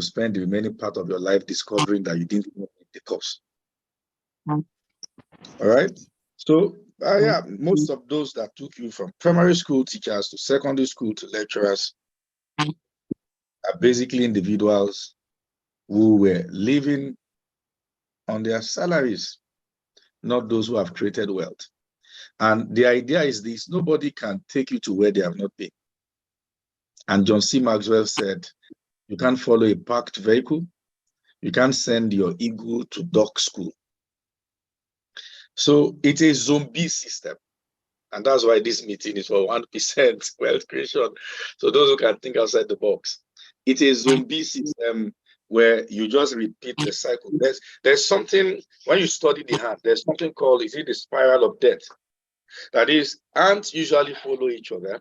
spend the remaining part of your life discovering that you didn't know the course. All right. So, yeah, most of those that took you from primary school teachers to secondary school to lecturers are basically individuals who were living on their salaries, not those who have created wealth. And the idea is this: nobody can take you to where they have not been. And John C. Maxwell said, you can't follow a parked vehicle. You can't send your ego to dog school. So it's a zombie system. And that's why this meeting is for 1% wealth creation. So those who can think outside the box. It's a zombie system where you just repeat the cycle. There's something, when you study the hand, there's something called, is it the spiral of death? That is, ants usually follow each other.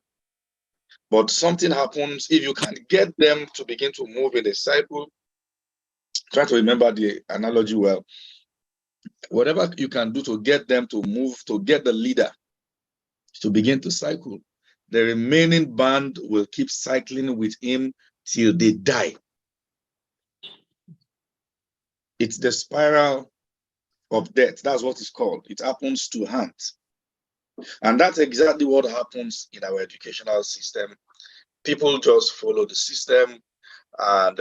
But something happens if you can get them to begin to move in a cycle. Try to remember the analogy well. Whatever you can do to get them to move, to get the leader to begin to cycle, the remaining band will keep cycling with him till they die. It's the spiral of death. That's what it's called. It happens to ants. And that's exactly what happens in our educational system. People just follow the system, and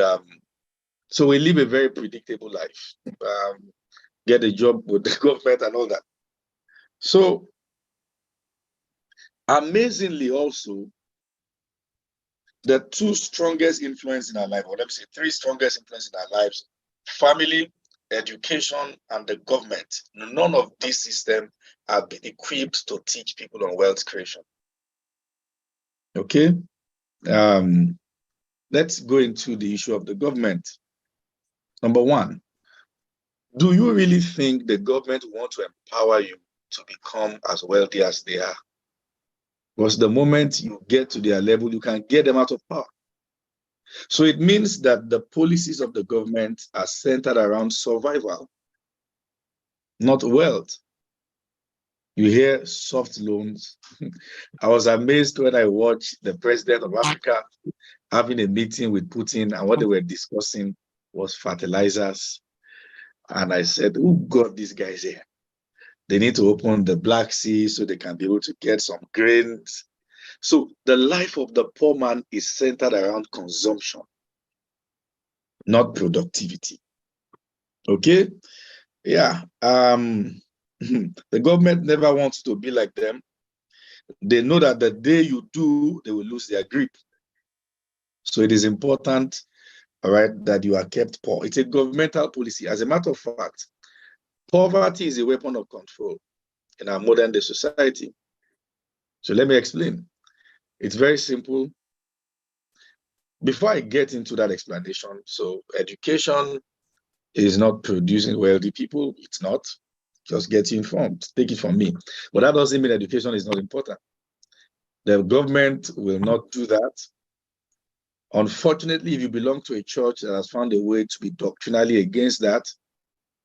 so we live a very predictable life. Get a job with the government and all that. So amazingly also, the two strongest influence in our life, or let me say three strongest influence in our lives: family, education, and the government. None of these systems have been equipped to teach people on wealth creation. Okay. Let's go into the issue of the government. Number one, do you really think the government want to empower you to become as wealthy as they are? Because the moment you get to their level, you can get them out of power. So it means that the policies of the government are centered around survival, not wealth. You hear soft loans. I was amazed when I watched the president of Africa having a meeting with Putin, and what they were discussing was fertilizers. And I said, who got these guys here? They need to open the Black Sea so they can be able to get some grains. So the life of the poor man is centered around consumption, not productivity. Okay? Yeah. The government never wants to be like them. They know that the day you do, they will lose their grip. So it is important, all right, that you are kept poor. It's a governmental policy. As a matter of fact, poverty is a weapon of control in our modern day society. So let me explain. It's very simple. Before I get into that explanation, so education is not producing wealthy people. It's not. Just get informed. Take it from me. But that doesn't mean education is not important. The government will not do that. Unfortunately, if you belong to a church that has found a way to be doctrinally against that,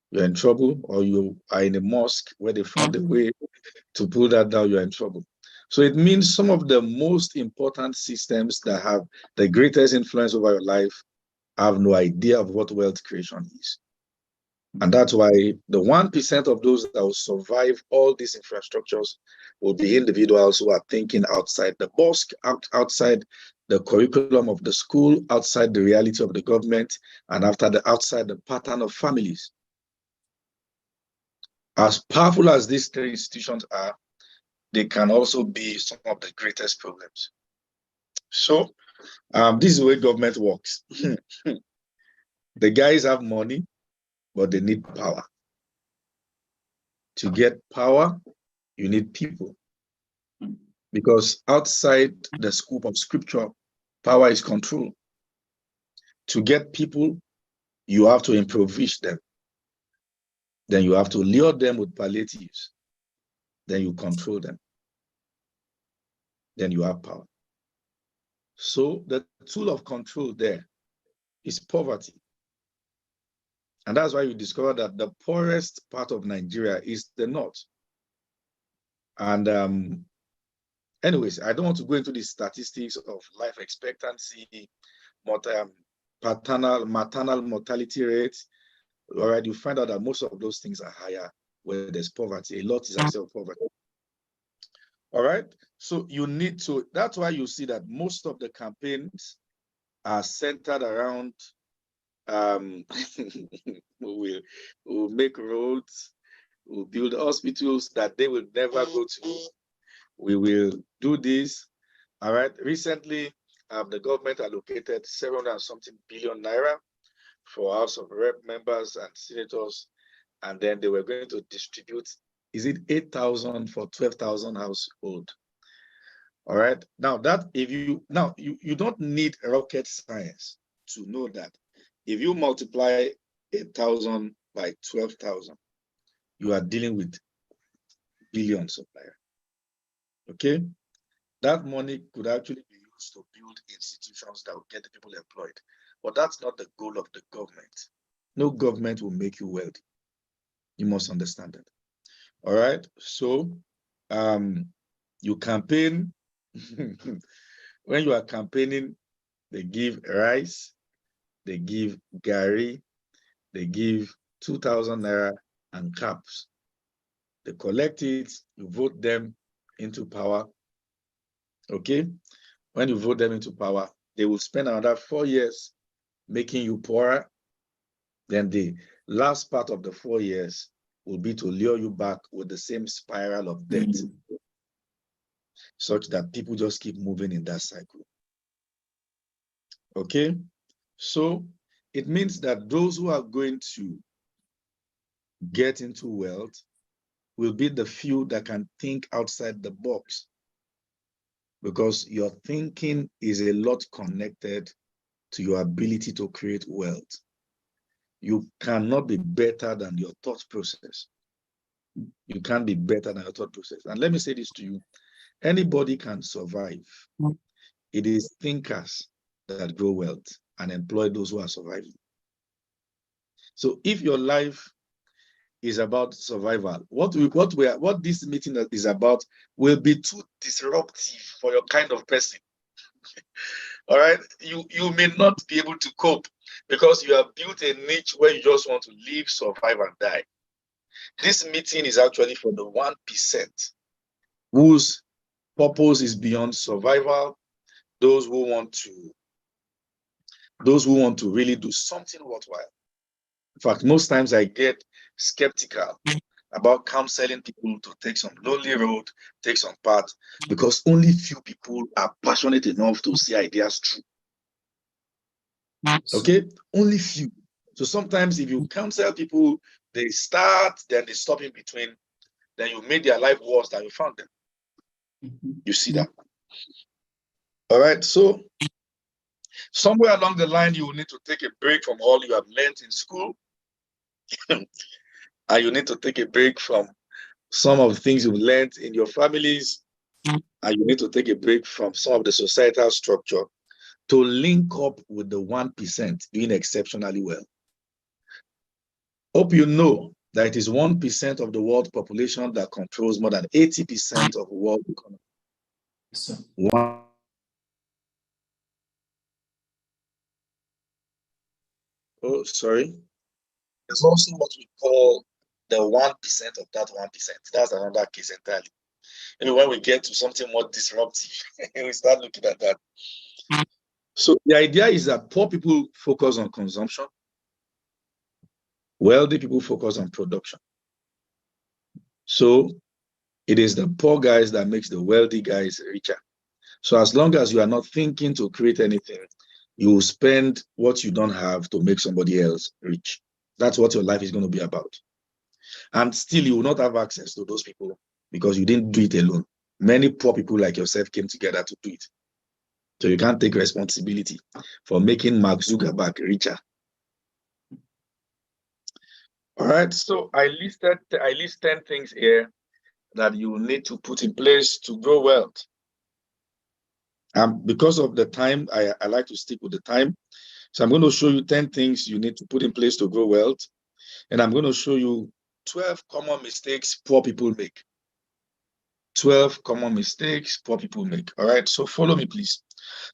you're in trouble. Or you are in a mosque where they found a way to pull that down, you're in trouble. So it means some of the most important systems that have the greatest influence over your life have no idea of what wealth creation is. And that's why the 1% of those that will survive all these infrastructures will be individuals who are thinking outside the box, outside the curriculum of the school, outside the reality of the government, and outside the pattern of families. As powerful as these three institutions are, they can also be some of the greatest problems. So this is the way government works. The guys have money, but they need power. To get power, you need people. Because outside the scope of scripture, power is control. To get people, you have to impoverish them. Then you have to lure them with palliatives. Then you control them. Then you have power. So the tool of control there is poverty. And that's why you discover that the poorest part of Nigeria is the north. And anyways, I don't want to go into the statistics of life expectancy, maternal mortality rates. All right, you find out that most of those things are higher where there's poverty. A lot is actually poverty. All right, so you need to, that's why you see that most of the campaigns are centered around we'll make roads, we'll build hospitals that they will never go to. We will do this. All right, recently the government allocated 700 and something billion naira for House of Rep members and senators, and then they were going to distribute, is it 8,000 for 12,000 household? All right, now that if you, now you don't need rocket science to know that if you multiply 8,000 by 12,000, you are dealing with billions of naira. Okay, that money could actually be used to build institutions that will get the people employed, but that's not the goal of the government. No government will make you wealthy. You must understand that. All right, so you campaign. When you are campaigning, they give rice, they give gari, they give 2,000 naira and caps. They collect it, you vote them into power. Okay, when you vote them into power, they will spend another 4 years making you poorer. Then the last part of the 4 years will be to lure you back with the same spiral of debt, such that people just keep moving in that cycle. Okay, so it means that those who are going to get into wealth will be the few that can think outside the box, because your thinking is a lot connected to your ability to create wealth. You cannot be better than your thought process. You can't be better than your thought process. And let me say this to you, anybody can survive. It is thinkers that grow wealth and employ those who are surviving. So if your life is about survival, what this meeting is about will be too disruptive for your kind of person. All right, you may not be able to cope because you have built a niche where you just want to live, survive, and die. This meeting is actually for the 1% whose purpose is beyond survival, those who want to really do something worthwhile. In fact, most times I get skeptical about counseling people to take some lonely road, take some path, because only few people are passionate enough to see ideas through. Okay, only few. So sometimes if you counsel people, they start, then they stop in between, then you made their life worse than you found them. You see that? All right, so somewhere along the line, you will need to take a break from all you have learned in school. And you need to take a break from some of the things you've learned in your families. And you need to take a break from some of the societal structure to link up with the 1% doing exceptionally well. Hope you know that it is 1% of the world population that controls more than 80% of the world economy. Yes, oh, sorry. There's also what we call the 1% of that 1%. That's another case entirely. When we get to something more disruptive, we start looking at that. So the idea is that poor people focus on consumption, wealthy people focus on production. So it is the poor guys that makes the wealthy guys richer. So as long as you are not thinking to create anything, you will spend what you don't have to make somebody else rich. That's what your life is going to be about. And still, you will not have access to those people because you didn't do it alone. Many poor people like yourself came together to do it. So you can't take responsibility for making Mark Zuckerberg richer. All right, so I list 10 things here that you need to put in place to grow wealth. Because of the time, I like to stick with the time. So I'm going to show you 10 things you need to put in place to grow wealth. And I'm going to show you 12 common mistakes poor people make. 12 common mistakes poor people make. All right, so follow me, please.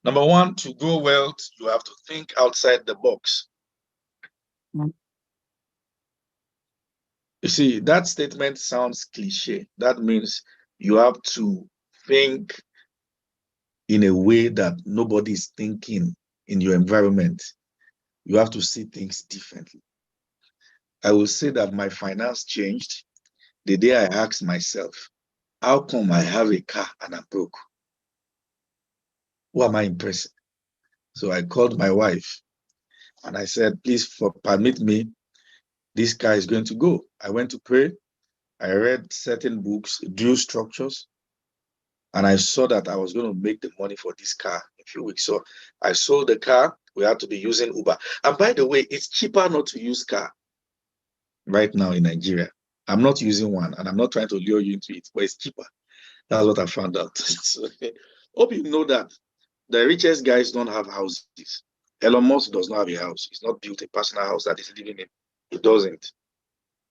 Number one, to grow wealth, you have to think outside the box. You see, that statement sounds cliche. That means you have to think in a way that nobody is thinking in your environment. You have to see things differently. I will say that my finance changed the day I asked myself, how come I have a car and I'm broke? Who am I impressing? So I called my wife and I said, please permit me, this car is going to go. I went to pray. I read certain books, deal structures, and I saw that I was going to make the money for this car in a few weeks. So I sold the car. We had to be using Uber. And by the way, it's cheaper not to use car right now in Nigeria. I'm not using one, and I'm not trying to lure you into it, but it's cheaper. That's what I found out. So, hope you know that the richest guys don't have houses. Elon Musk does not have a house. He's not built a personal house that he's living in. He doesn't.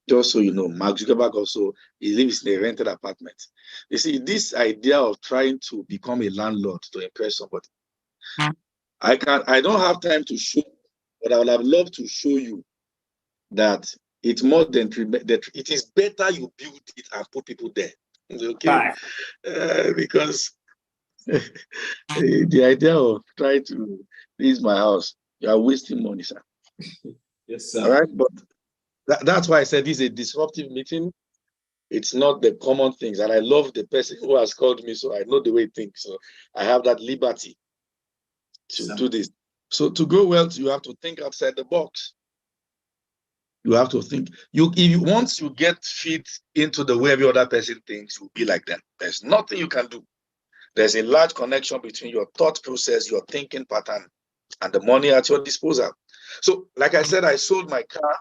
Just so you know, Mark Zuckerberg also, he lives in a rented apartment. You see, this idea of trying to become a landlord to impress somebody, I don't have time to show, but I would have loved to show you that it's more than that. It is better you build it and put people there. Okay, because the idea of trying to lease my house, you are wasting money, sir. Yes, sir. All right, but that's why I said this is a disruptive meeting. It's not the common things, and I love the person who has called me, so I know the way he thinks. So I have that liberty to do this. So to grow wealth, you have to think outside the box. You have to think. Once you get fit into the way every other person thinks, you'll be like them. There's nothing you can do. There's a large connection between your thought process, your thinking pattern, and the money at your disposal. So, like I said, I sold my car.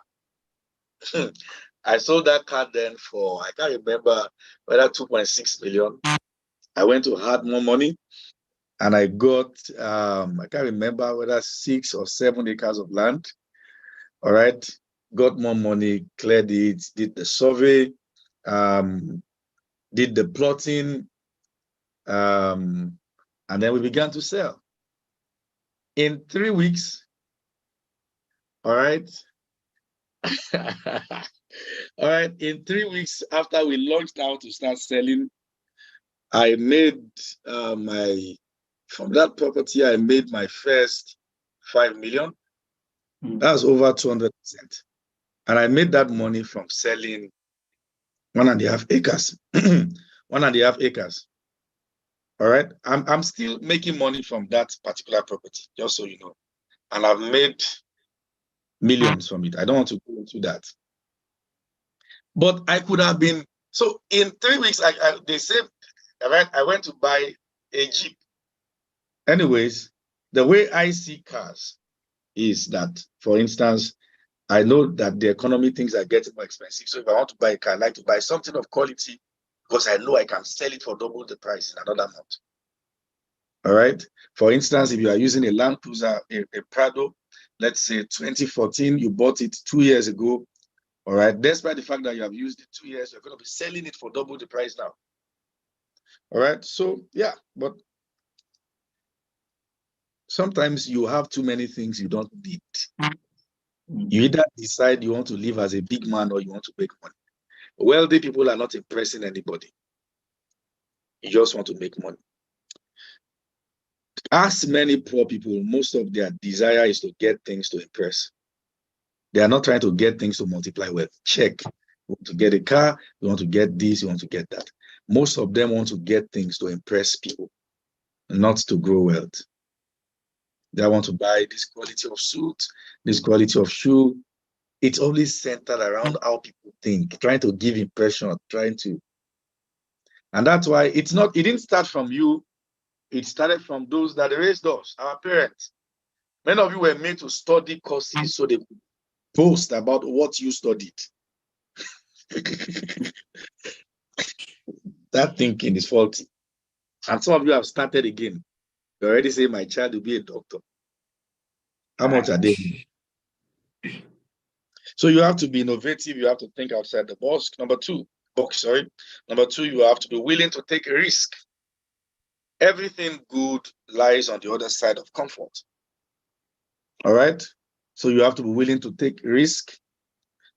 I sold that car then for, I can't remember whether 2.6 million. I went to add more money and I got, I can't remember whether 6 or 7 acres of land. All right. Got more money, cleared it, did the survey, did the plotting, and then we began to sell. In 3 weeks, all right. All right. In 3 weeks after we launched out to start selling, I made from that property, I made my first 5 million. That's over 200%. And I made that money from selling 1.5 acres. 1.5 acres. All right. I'm still making money from that particular property, just so you know. And I've made millions from it. I don't want to go into that. But I could have been, so in 3 weeks, they said, I went to buy a Jeep. Anyways, the way I see cars is that, for instance, I know that the economy things are getting more expensive. So if I want to buy a car, I like to buy something of quality because I know I can sell it for double the price in another month. All right. For instance, if you are using a Land Cruiser, a Prado, let's say 2014, you bought it 2 years ago. All right. Despite the fact that you have used it 2 years, you're going to be selling it for double the price now. All right. So, yeah, but sometimes you have too many things you don't need. You either decide you want to live as a big man or you want to make money. Wealthy people are not impressing anybody. You just want to make money. Ask many poor people, most of their desire is to get things to impress. They are not trying to get things to multiply wealth. Check. You want to get a car, you want to get this, you want to get that. Most of them want to get things to impress people, not to grow wealth. They want to buy this quality of suit, this quality of shoe. It's always centered around how people think, trying to give impression, and that's why it didn't start from you. It started from those that raised us, our parents. Many of you were made to study courses so they could boast about what you studied. That thinking is faulty. And some of you have started again. You already say my child will be a doctor. How much are they? So you have to be innovative. You have to think outside the box. Number two, you have to be willing to take a risk. Everything good lies on the other side of comfort. All right. So you have to be willing to take risk.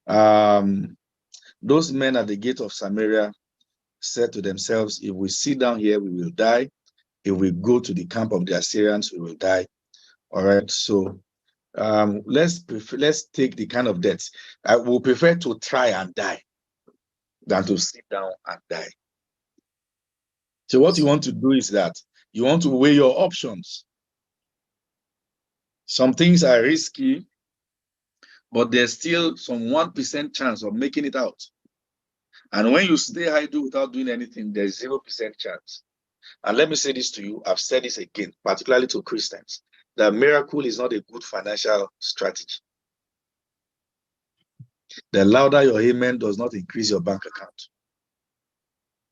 Those men at the gate of Samaria said to themselves, if we sit down here, we will die. If we go to the camp of the Assyrians, we will die. All right. So let's take the kind of death. I will prefer to try and die than to sit down and die. So what you want to do is that you want to weigh your options. Some things are risky, but there's still some 1% chance of making it out. And when you stay idle without doing anything, there's 0% chance. And let me say this to you, I've said this again, particularly to Christians, that miracle is not a good financial strategy. The louder your amen does not increase your bank account.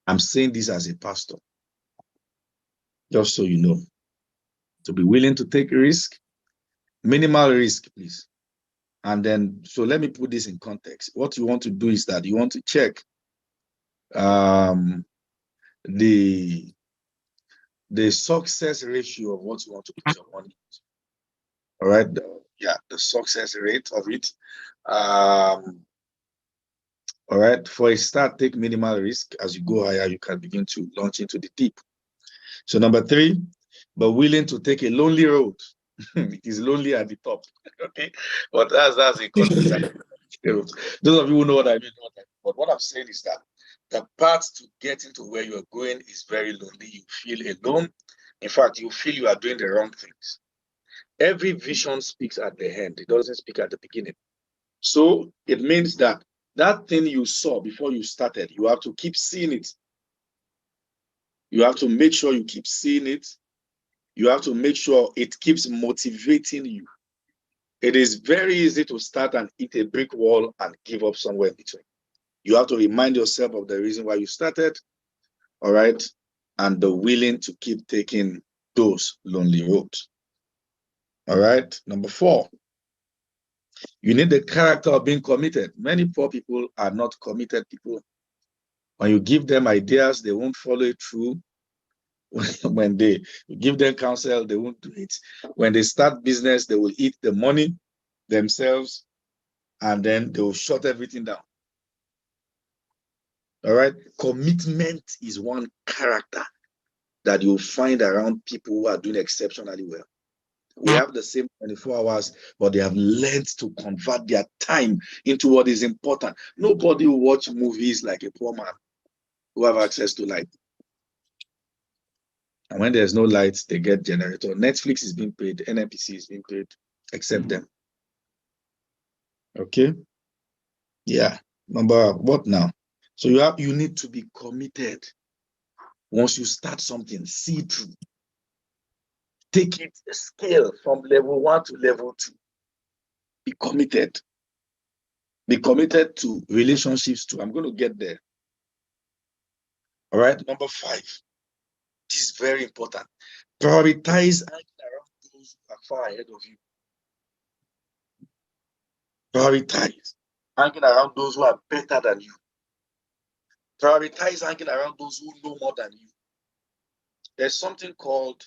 I'm saying this as a pastor, just so you know. To be willing to take risk, minimal risk, please. And then, so let me put this in context. What you want to do is that you want to check the success ratio of what you want to put your money into. All right. The success rate of it. All right. For a start, take minimal risk. As you go higher, you can begin to launch into the deep. So number 3, but willing to take a lonely road. It is lonely at the top. Okay. But that's a concept. Those of you who know what I mean. But what I'm saying is that the path to getting to where you're going is very lonely. You feel alone. In fact, you feel you are doing the wrong things. Every vision speaks at the end. It doesn't speak at the beginning. So it means that that thing you saw before you started, you have to keep seeing it. You have to make sure you keep seeing it. You have to make sure it keeps motivating you. It is very easy to start and hit a brick wall and give up somewhere in between. You have to remind yourself of the reason why you started, all right? And the willing to keep taking those lonely roads. All right? Number 4, you need the character of being committed. Many poor people are not committed people. When you give them ideas, they won't follow it through. When they give them counsel, they won't do it. When they start business, they will eat the money themselves, and then they will shut everything down. All right? Commitment is one character that you'll find around people who are doing exceptionally well. We have the same 24 hours, but they have learned to convert their time into what is important. Nobody will watch movies like a poor man who have access to light. And when there's no light, they get generator. Netflix is being paid, NNPC is being paid, except them. Okay? Yeah. Number what now? So you need to be committed. Once you start something, see through. Take it scale from level 1 to level 2. Be committed. Be committed to relationships too. I'm going to get there. All right. Number 5. This is very important. Prioritize hanging around those who are far ahead of you. Prioritize hanging around those who are better than you. Prioritize hanging around those who know more than you. There's something called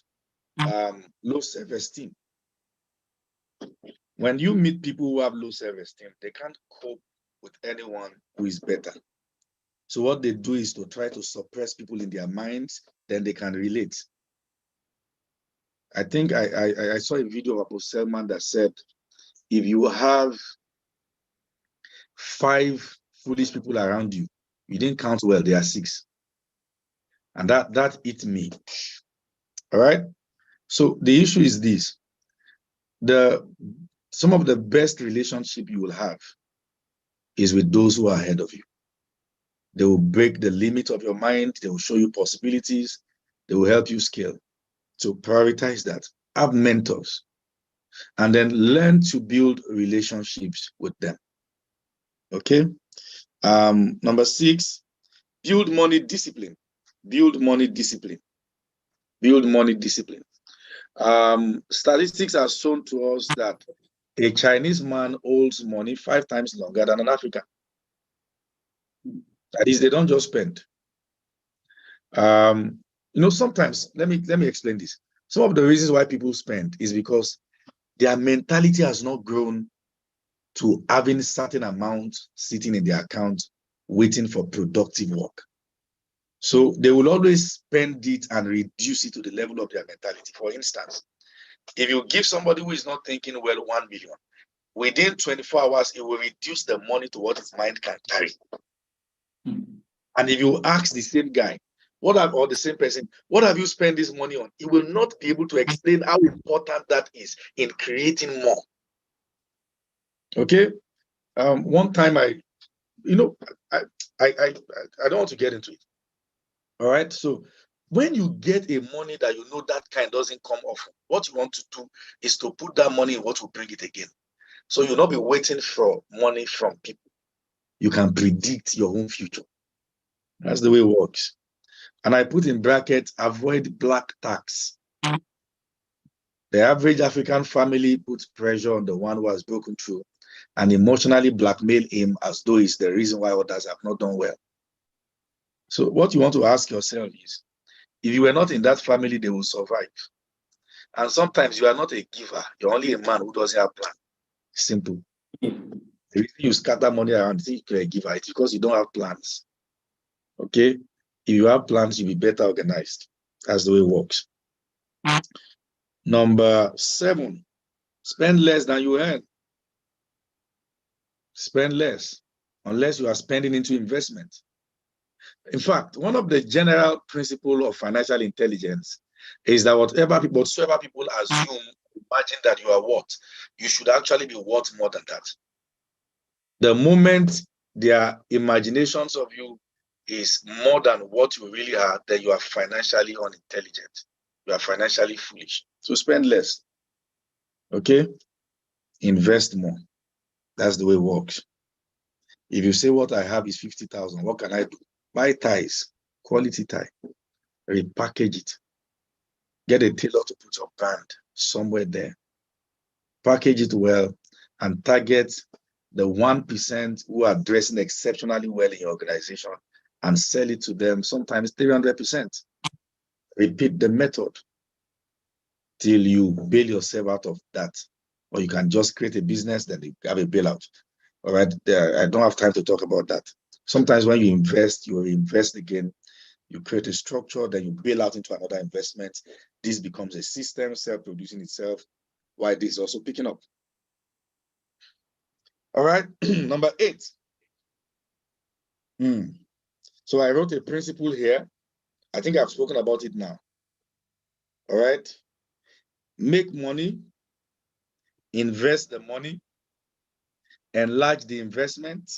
low self-esteem. When you meet people who have low self-esteem, they can't cope with anyone who is better. So what they do is to try to suppress people in their minds, then they can relate. I think I saw a video of Apostle Selman that said, if you have 5 foolish people around you, you didn't count well, there are 6. And that hit me. All right. So the issue is this. Some of the best relationship you will have is with those who are ahead of you. They will break the limit of your mind. They will show you possibilities. They will help you scale. So prioritize that. Have mentors. And then learn to build relationships with them. Okay. Number 6, build money discipline. Build money discipline. Build money discipline. Statistics have shown to us that a Chinese man holds money 5 times longer than an African. That is, they don't just spend. You know, sometimes, let me explain this. Some of the reasons why people spend is because their mentality has not grown to having certain amount sitting in their account, waiting for productive work. So they will always spend it and reduce it to the level of their mentality. For instance, if you give somebody who is not thinking well 1 million, within 24 hours, it will reduce the money to what his mind can carry. And if you ask the same guy, or the same person, what have you spent this money on? He will not be able to explain how important that is in creating more. Okay. One time I don't want to get into it. All right. So when you get a money that you know that kind doesn't come often, what you want to do is to put that money in what will bring it again. So you'll not be waiting for money from people. You can predict your own future. That's the way it works. And I put in brackets, avoid black tax. The average African family puts pressure on the one who has broken through and emotionally blackmail him as though it's the reason why others have not done well. So what you want to ask yourself is, if you were not in that family, they will survive. And sometimes you are not a giver. You're only a man who doesn't have plan. Simple. The reason you scatter money around, think you're a giver, it's because you don't have plans. Okay? If you have plans, you'll be better organized. That's the way it works. Number 7, spend less than you earn. Spend less, unless you are spending into investment. In fact, one of the general principles of financial intelligence is that whatsoever people assume, imagine that you are worth, you should actually be worth more than that. The moment their imaginations of you is more than what you really are, then you are financially unintelligent. You are financially foolish. So spend less. Okay? Invest more. That's the way it works. If you say what I have is 50,000, what can I do? Buy ties, quality tie, repackage it. Get a tailor to put your brand somewhere there. Package it well and target the 1% who are dressing exceptionally well in your organization and sell it to them, sometimes 300%. Repeat the method till you bail yourself out of that. Or you can just create a business, then you have a bailout. All right, I don't have time to talk about that. Sometimes when you invest, you invest again, you create a structure, then you bail out into another investment. This becomes a system, self-producing itself, while this is also picking up. All right, number 8. So I wrote a principle here. I think I've spoken about it now. All right. Make money, invest the money, enlarge the investment,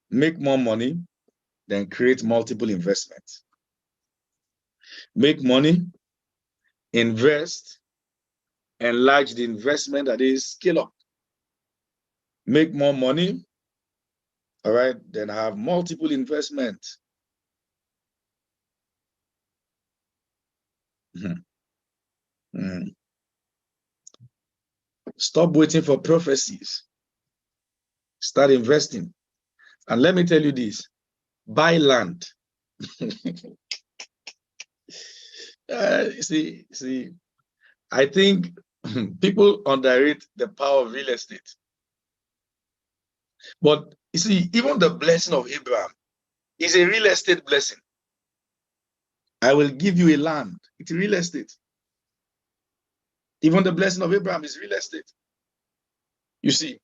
make more money, then create multiple investments. Make money, invest, enlarge the investment, that is scale up. Make more money, all right, then have multiple investments. Stop waiting for prophecies. Start investing. And let me tell you this, buy land. See, I think people underrate the power of real estate. But you see, even the blessing of Abraham is a real estate blessing. I will give you a land. It's real estate. Even the blessing of Abraham is real estate. You see,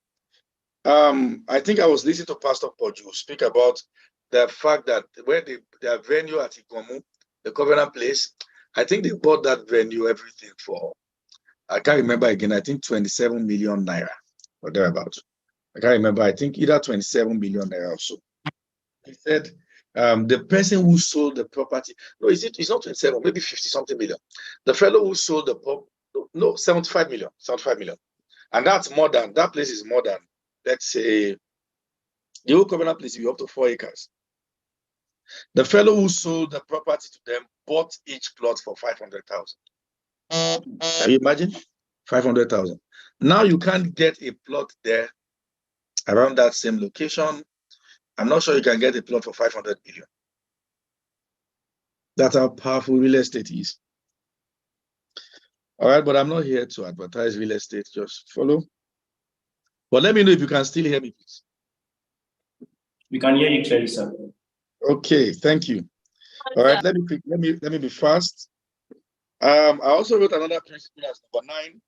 I think I was listening to Pastor Poju speak about the fact that when their venue at Ikomu, the Covenant Place, I think they bought that venue, everything for, I can't remember again, I think 27 million naira or thereabouts. I can't remember, I think either 27 million naira or so. He said, the person who sold the property, no, it's not 27, maybe 50 something million. The fellow who sold the property, no, 75 million. And that's more than, that place is more than, let's say, the whole Covenant Place will be up to 4 acres. The fellow who sold the property to them bought each plot for 500,000. Can you imagine? 500,000. Now you can't get a plot there around that same location. I'm not sure you can get a plot for 500 million. That's how powerful real estate is. All right, but I'm not here to advertise real estate. Just follow. But let me know if you can still hear me, please. We can hear you clearly, sir. Okay, thank you. All right, let me be fast. I also wrote another principle as number 9.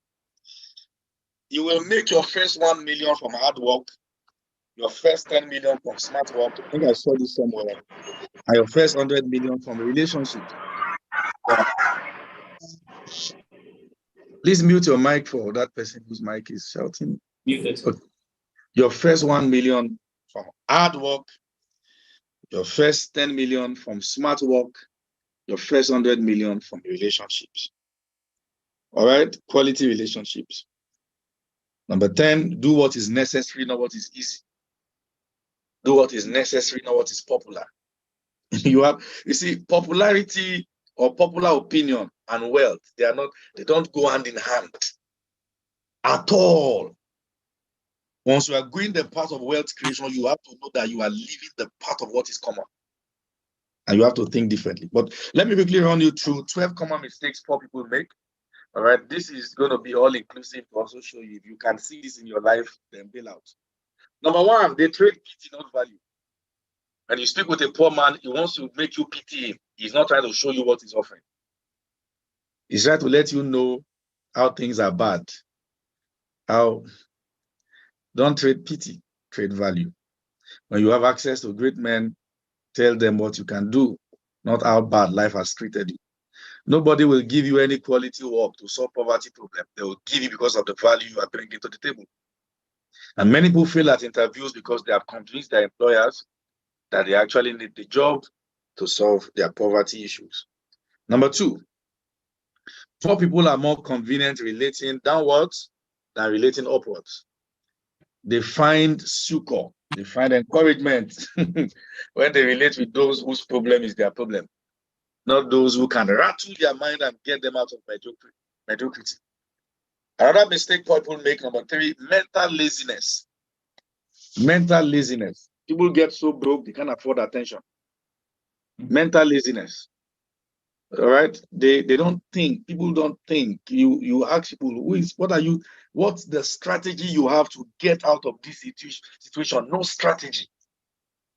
You will make your first 1 million from hard work, your first 10 million from smart work. I think I saw this somewhere. And your first 100 million from relationships. Please mute your mic for that person whose mic is shouting. Mute. Okay. Your first 1 million from hard work, your first 10 million from smart work, your first 100 million from relationships. All right, quality relationships. Number 10, do what is necessary, not what is easy. Do what is necessary, not what is popular. You see, popularity or popular opinion and wealth, they don't go hand in hand at all. Once you are going the path of wealth creation, you have to know that you are living the path of what is common. And you have to think differently. But let me quickly run you through 12 common mistakes poor people make. All right, this is going to be all inclusive to also show you if you can see this in your life, then bail out. Number 1, they trade pity, not value. When you speak with a poor man, he wants to make you pity him. He's not trying to show you what he's offering. He's trying to let you know how things are bad. Don't trade pity, trade value. When you have access to great men, tell them what you can do, not how bad life has treated you. Nobody will give you any quality work to solve poverty problem. They will give you because of the value you are bringing to the table. And many people fail at interviews because they have convinced their employers that they actually need the job to solve their poverty issues. Number 2, poor people are more convenient relating downwards than relating upwards. They find succor, they find encouragement when they relate with those whose problem is their problem, not those who can rattle their mind and get them out of mediocrity. Another mistake people make, number 3, mental laziness. Mental laziness. People get so broke, they can't afford attention. Mental laziness. All right, they don't think. People don't think. You ask people, what's the strategy you have to get out of this situation? No strategy.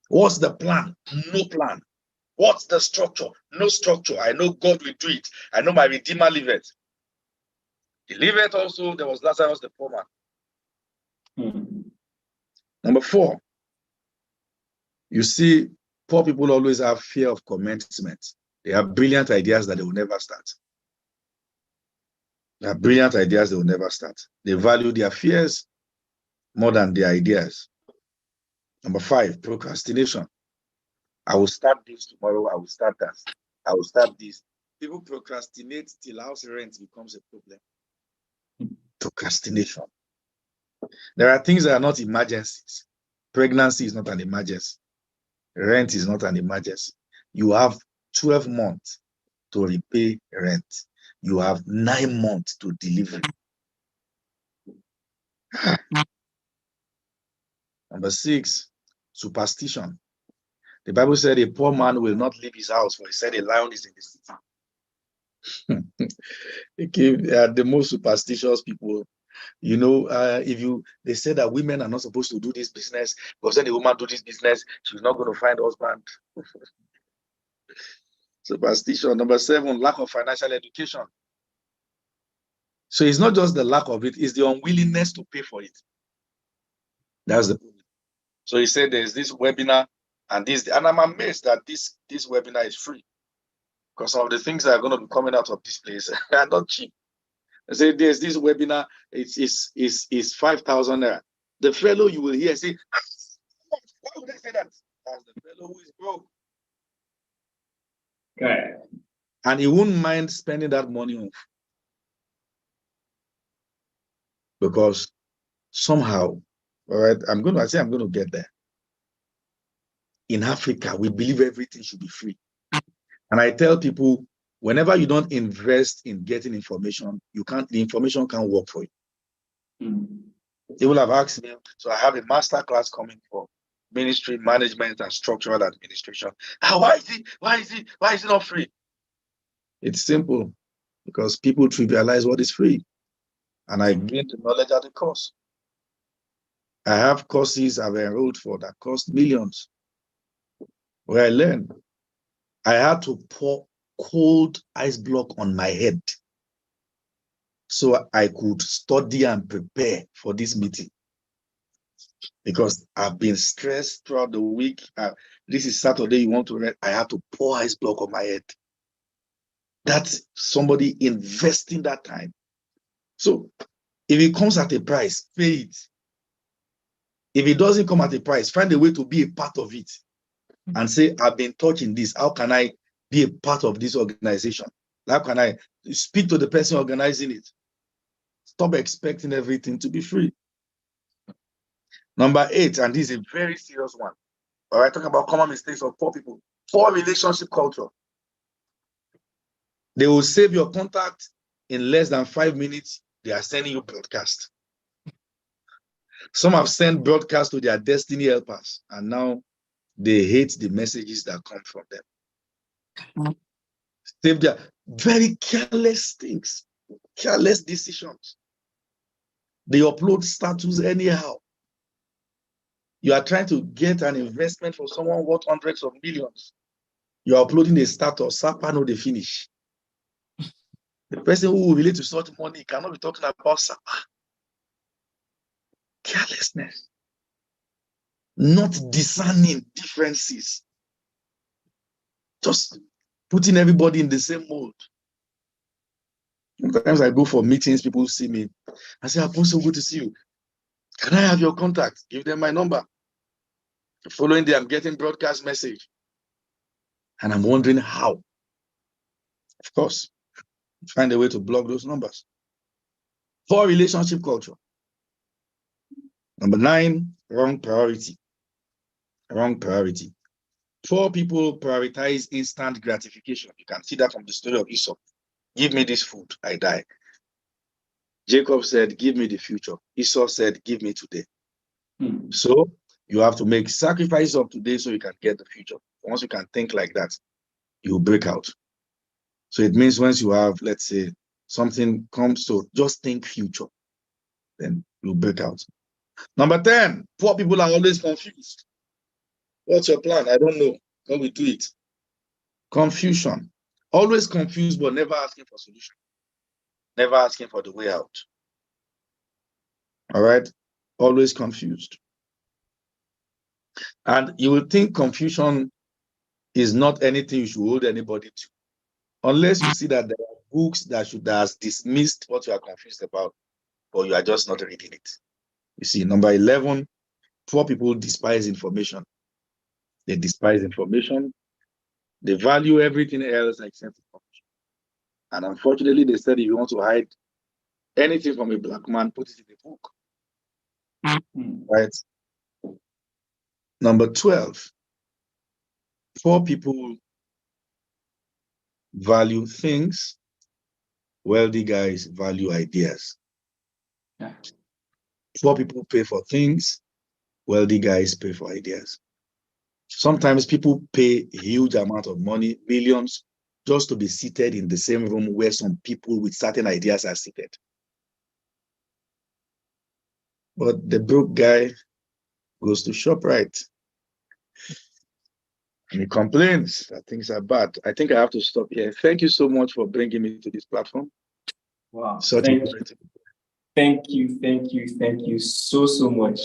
What's the plan? No plan. What's the structure? No structure. I know God will do it. I know my Redeemer liveth. He liveth also. There was Lazarus the poor man. Number 4, you see, poor people always have fear of commencement. They have brilliant ideas that they will never start. They have brilliant ideas they will never start. They value their fears more than their ideas. Number 5, procrastination. I will start this tomorrow. I will start that. I will start this. People procrastinate till house rent becomes a problem. Procrastination. There are things that are not emergencies. Pregnancy is not an emergency. Rent is not an emergency. You have 12 months to repay rent. You have 9 months to deliver. Number 6, superstition. The Bible said a poor man will not leave his house, for he said a lion is in the city. They are the most superstitious people. You know, they say that women are not supposed to do this business, because when a woman do this business, she's not going to find a husband. Superstition. Number 7, lack of financial education. So it's not just the lack of it, it's the unwillingness to pay for it. That's the problem. So he said there's this webinar and I'm amazed that this webinar is free, because some of the things that are going to be coming out of this place are not cheap. I say there's this webinar, it's 5,000 naira. The fellow you will hear say, why would I say that? That's the fellow who is broke. Okay. And he won't mind spending that money on, because somehow, all right, I'm going to get there. In Africa, we believe everything should be free. And I tell people, whenever you don't invest in getting information, the information can't work for you. They will have asked me, so I have a master class coming for ministry management and structural administration. Why is it not free? It's simple because people trivialize what is free. And I gained the knowledge at the cost. I have courses I've enrolled for that cost millions, where I learned. I had to pour cold ice block on my head so I could study and prepare for this meeting. Because I've been stressed throughout the week. This is Saturday, you want to read, I have to pour ice block on my head. That's somebody investing that time. So if it comes at a price, pay it. If it doesn't come at a price, find a way to be a part of it and say, I've been touching this. How can I be a part of this organization? How can I speak to the person organizing it? Stop expecting everything to be free. Number 8, and this is a very serious one. All right, talking about common mistakes of poor people. Poor relationship culture. They will save your contact in less than 5 minutes. They are sending you broadcast. Some have sent broadcast to their destiny helpers, and now they hate the messages that come from them. Save their very careless things, careless decisions. They upload status anyhow. You are trying to get an investment from someone worth hundreds of millions. You are uploading a status, Sapa no they finish. The person who will relate to such money cannot be talking about Sapa. Carelessness. Not discerning differences. Just putting everybody in the same mold. Sometimes I go for meetings, people see me. I say, Apostle, good to see you. Can I have your contact? Give them my number. The following day, I'm getting broadcast message. And I'm wondering how. Of course, find a way to block those numbers. Poor relationship culture. Number 9, wrong priority. Wrong priority. Poor people prioritize instant gratification. You can see that from the story of Esau. Give me this food, I die. Jacob said, give me the future. Esau said, give me today. So you have to make sacrifices of today so you can get the future. Once you can think like that, you will break out. So it means once you have, let's say, something comes to just think future, then you'll break out. Number 10, poor people are always confused. What's your plan? I don't know. Can we do it? Confusion. Always confused, but never asking for solution. Never asking for the way out. All right? Always confused. And you will think confusion is not anything you should hold anybody to. Unless you see that there are books that has dismissed what you are confused about, or you are just not reading it. You see, number 11, poor people despise information. They despise information. They value everything else except information. And unfortunately, they said if you want to hide anything from a black man, put it in a book. Right? Number 12, poor people value things. Wealthy guys value ideas. Yeah. Poor people pay for things. Wealthy guys pay for ideas. Sometimes people pay a huge amount of money, millions, just to be seated in the same room where some people with certain ideas are seated. But the broke guy goes to ShopRite and he complains that things are bad. I think I have to stop here. Thank you so much for bringing me to this platform. Wow. Thank you so much.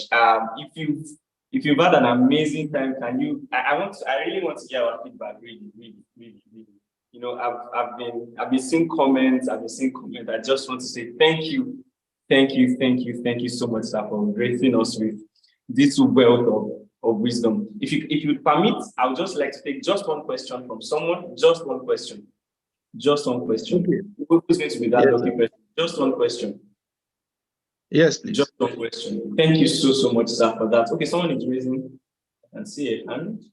If you've had an amazing time, can you? I really want to hear our feedback. Really. You know, I've been seeing comments. I just want to say thank you so much, sir, for gracing us with this wealth of wisdom. If you permit, I would just like to take just one question from someone. Just one question. Okay. Who's going to be that lucky person? Just one question. Yes, please. Just one question. Thank you so much, sir, for that. Okay, someone is raising and see a hand.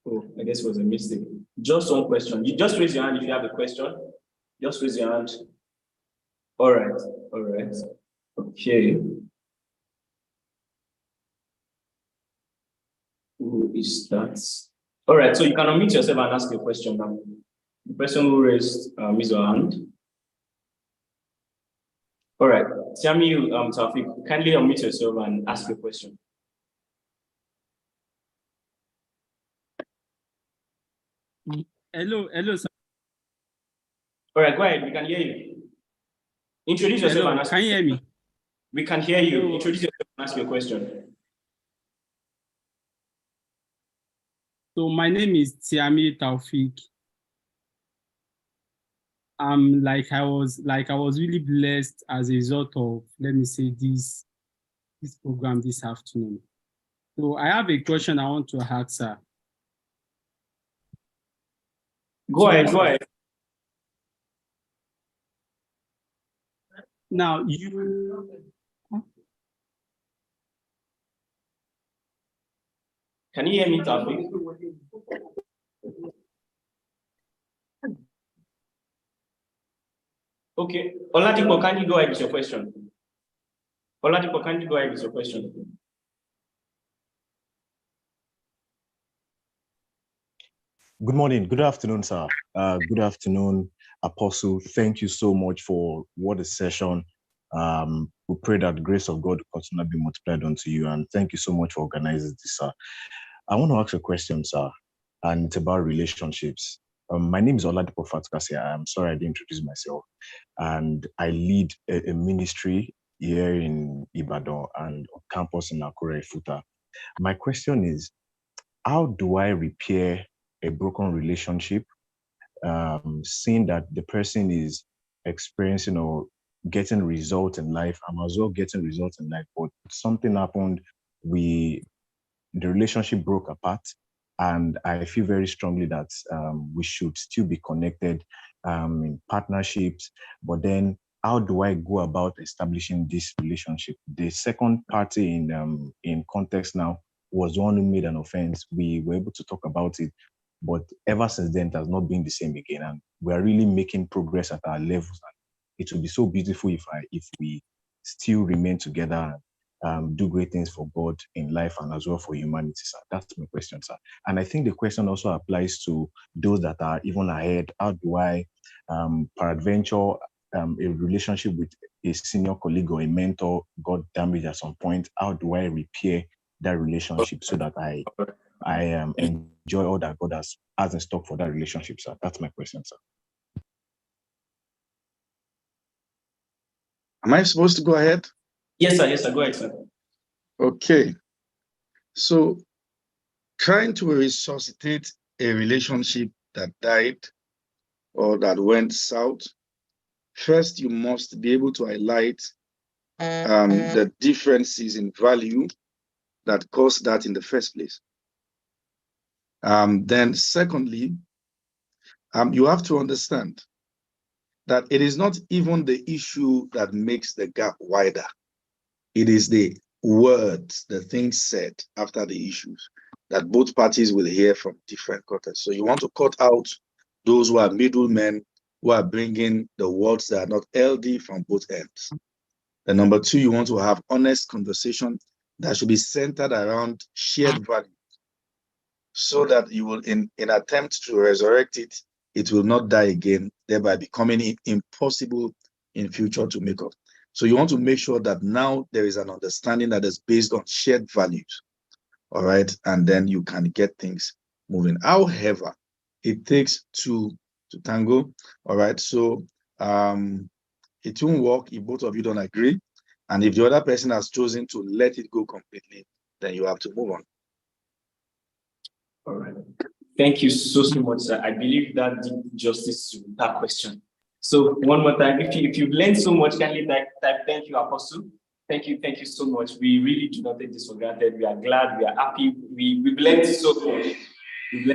Oh, I guess it was a mistake. Just one question. You just raise your hand if you have a question. Just raise your hand. All right. Okay. Who is that? All right, so you can unmute yourself and ask your question now. the person who raised his hand. All right, Tiami, Taufik, kindly unmute yourself and ask your question. Hello, sir. All right, go ahead. We can hear you. Introduce yourself and ask. Can you hear me? We can hear you. Introduce yourself and ask your question. So my name is Tiami Taufik. I was really blessed as a result of, let me say, this program this afternoon. So I have a question I want to ask, sir. Go ahead. Now Can you hear me, Taufik? Okay. Oladipo, can you go ahead with your question? Oladipo, can you go ahead with your question? Good morning. Good afternoon, sir. Good afternoon, Apostle. Thank you so much for what a session. We pray that the grace of God will continue to be multiplied unto you. And thank you so much for organizing this, sir. I want to ask a question, sir, and it's about relationships. My name is Oladipo Fatukasi. I'm sorry I didn't introduce myself. And I lead a ministry here in Ibadan and on campus in Akure, Futa. My question is, how do I repair a broken relationship, seeing that the person is experiencing or getting results in life? I'm as well getting results in life, but something happened. The relationship broke apart, and I feel very strongly that we should still be connected in partnerships. But then, how do I go about establishing this relationship? The second party in context now was the one who made an offense. We were able to talk about it, but ever since then, it has not been the same again. And we are really making progress at our levels. It would be so beautiful if we still remain together and do great things for God in life and as well for humanity, sir. That's my question, sir. And I think the question also applies to those that are even ahead. How do I, peradventure, a relationship with a senior colleague or a mentor got damaged at some point? How do I repair that relationship so that I enjoy all that God has in stock for that relationship, sir? That's my question, sir. Am I supposed to go ahead? Yes, sir. Go ahead, sir. Okay. So trying to resuscitate a relationship that died or that went south, first you must be able to highlight the differences in value that caused that in the first place. Then secondly, you have to understand that it is not even the issue that makes the gap wider. It is the words, the things said after the issues that both parties will hear from different quarters. So you want to cut out those who are middlemen, who are bringing the words that are not healthy from both ends. And number two, you want to have honest conversation that should be centered around shared value, so that you will, in attempt to resurrect it, it will not die again, thereby becoming impossible in future to make up. So you want to make sure that now there is an understanding that is based on shared values, all right? And then you can get things moving. However, it takes two to tango, all right? So it won't work if both of you don't agree. And if the other person has chosen to let it go completely, then you have to move on. All right. Thank you so much, sir. I believe that did justice to that question. So one more time, if you've learned so much, kindly type thank you, Apostle. Thank you so much. We really do not take this for granted. We are glad, we are happy. We've learned so much. We've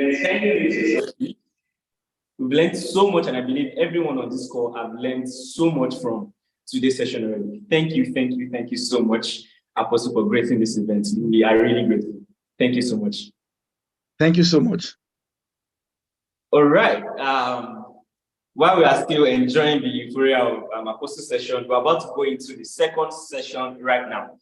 learned so much, and I believe everyone on this call have learned so much from today's session already. Thank you so much, Apostle, for gracing this event. We are really grateful. Thank you so much. Thank you so much. All right. While we are still enjoying the euphoria of Apostle session, we're about to go into the second session right now.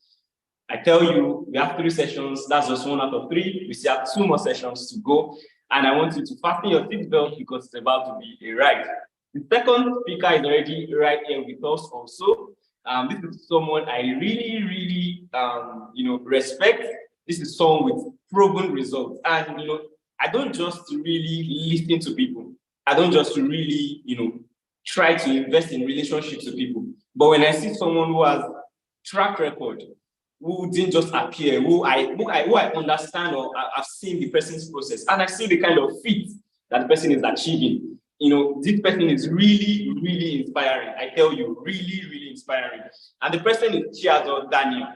I tell you, we have 3 sessions. That's just 1 out of 3. We still have 2 more sessions to go. And I want you to fasten your seatbelt because it's about to be a ride. The second speaker is already right here with us also. This is someone I really, respect. This is someone with proven results. And, I don't just really listen to people. I don't just really, try to invest in relationships with people. But when I see someone who has track record, who didn't just appear, who I understand or I've seen the person's process, and I see the kind of feat that the person is achieving, this person is really inspiring. I tell you, really inspiring. And the person is Chiazo Daniel.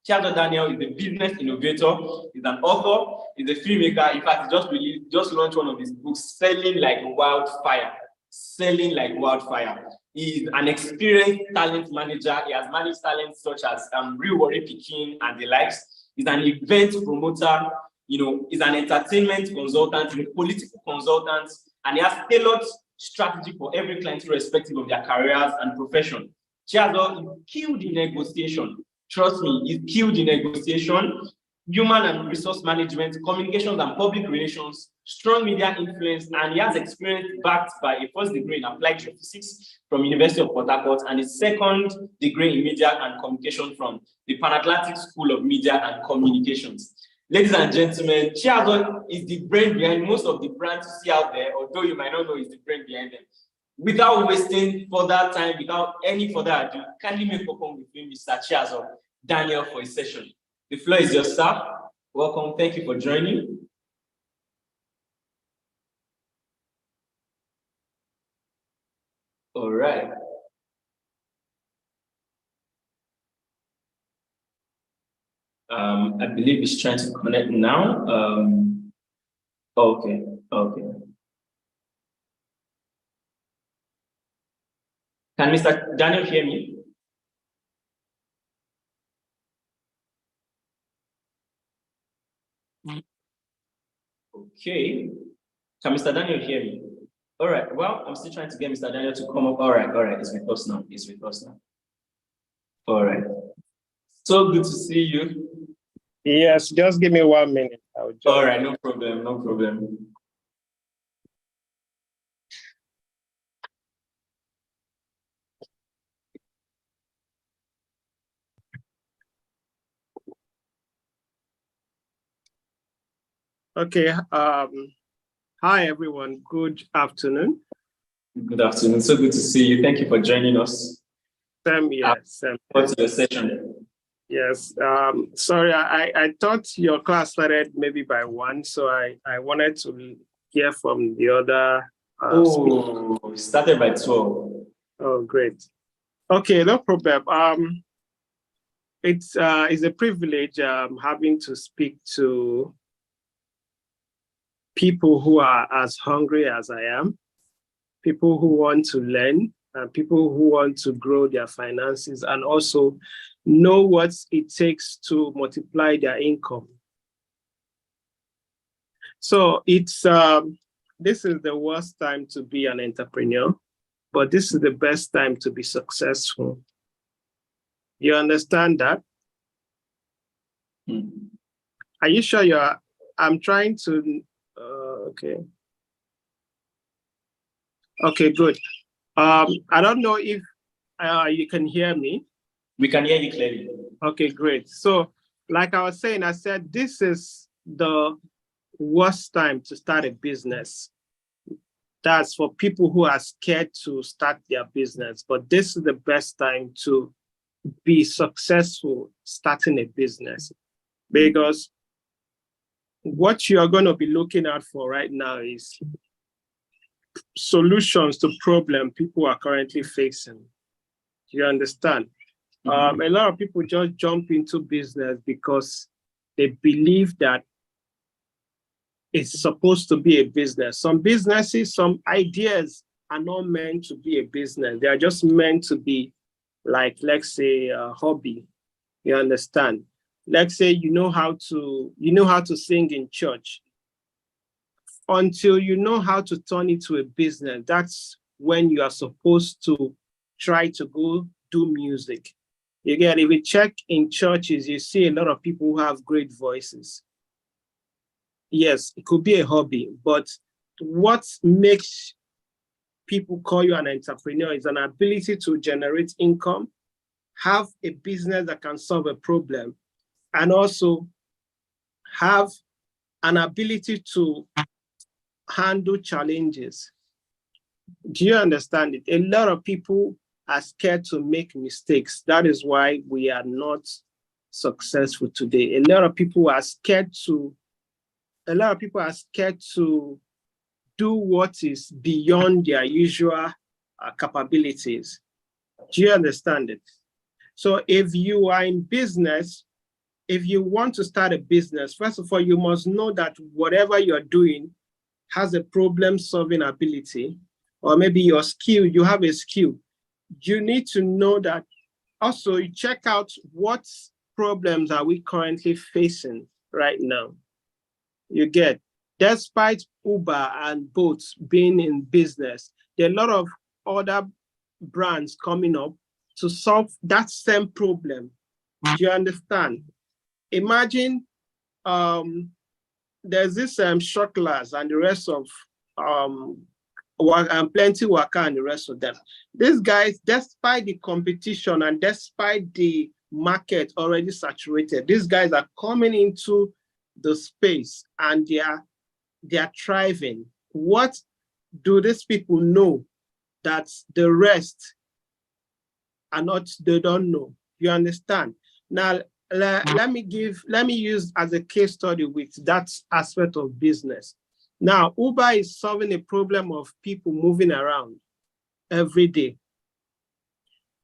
Chiazo Daniel is a business innovator, he's an author, he's a filmmaker. In fact, he just launched one of his books, Selling Like Wildfire. Selling Like Wildfire. He's an experienced talent manager. He has managed talents such as Real Worry Peking and the likes. He's an event promoter. He's an entertainment consultant, he's a political consultant, and he has tailored strategy for every client irrespective of their careers and profession. Chiazo is skilled in negotiation. Trust me, he's skilled in negotiation, human and resource management, communications and public relations, strong media influence, and he has experience backed by a first degree in applied physics from University of Port Harcourt and a second degree in media and communication from the Pan-Atlantic School of Media and Communications. Ladies and gentlemen, Chiazo is the brain behind most of the brands you see out there, although you might not know he's the brain behind them. Without wasting further time, without any further ado, kindly make welcome with me, Mr. Chiazo Daniel, for his session. The floor is yours, sir. Welcome. Thank you for joining. All right. I believe he's trying to connect now. Okay. Can Mr. Daniel hear me? Okay. Can Mr. Daniel hear me? All right. Well, I'm still trying to get Mr. Daniel to come up. All right. It's with us now. All right. So good to see you. Yes, just give me 1 minute. All right. No problem. Okay. Hi, everyone. Good afternoon. Good afternoon. So good to see you. Thank you for joining us. Sam, yes. What's the session? Yes. Sorry, I thought your class started maybe by 1, so I wanted to hear from the other. It started by 12. Oh, great. Okay, no problem. It's a privilege having to speak to people who are as hungry as I am, people who want to learn, people who want to grow their finances and also know what it takes to multiply their income. So it's this is the worst time to be an entrepreneur, but this is the best time to be successful. You understand that? Are you sure I'm trying to, okay. Okay, good. I don't know if you can hear me. We can hear you clearly. Okay, great. So like I was saying, I said, this is the worst time to start a business. That's for people who are scared to start their business, but this is the best time to be successful starting a business, because what you are going to be looking out for right now is solutions to problems people are currently facing. Do you understand? A lot of people just jump into business because they believe that it's supposed to be a business. Some businesses, some ideas are not meant to be a business. They are just meant to be like, let's say, a hobby. You understand? Let's say you know how to sing in church. Until you know how to turn it to a business, that's when you are supposed to try to go do music. You get, if you check in churches, you see a lot of people who have great voices. Yes, it could be a hobby, but what makes people call you an entrepreneur is an ability to generate income, have a business that can solve a problem, and also have an ability to handle challenges. Do you understand it? A lot of people are scared to make mistakes. That is why we are not successful today. A lot of people are scared to do what is beyond their usual capabilities. Do you understand it? So if you are in business, if you want to start a business, first of all, you must know that whatever you're doing has a problem-solving ability, or maybe your skill, you have a skill. You need to know that. Also, you check out what problems are we currently facing right now. You get, despite Uber and Bolt being in business, there are a lot of other brands coming up to solve that same problem. Do you understand? Imagine there's this Shuttlers and the rest of Plenty Waka and the rest of them. These guys, despite the competition and despite the market already saturated, these guys are coming into the space and they are thriving. What do these people know that the rest are not, they don't know? You understand? Now, let me use as a case study with that aspect of business. Now, Uber is solving a problem of people moving around every day.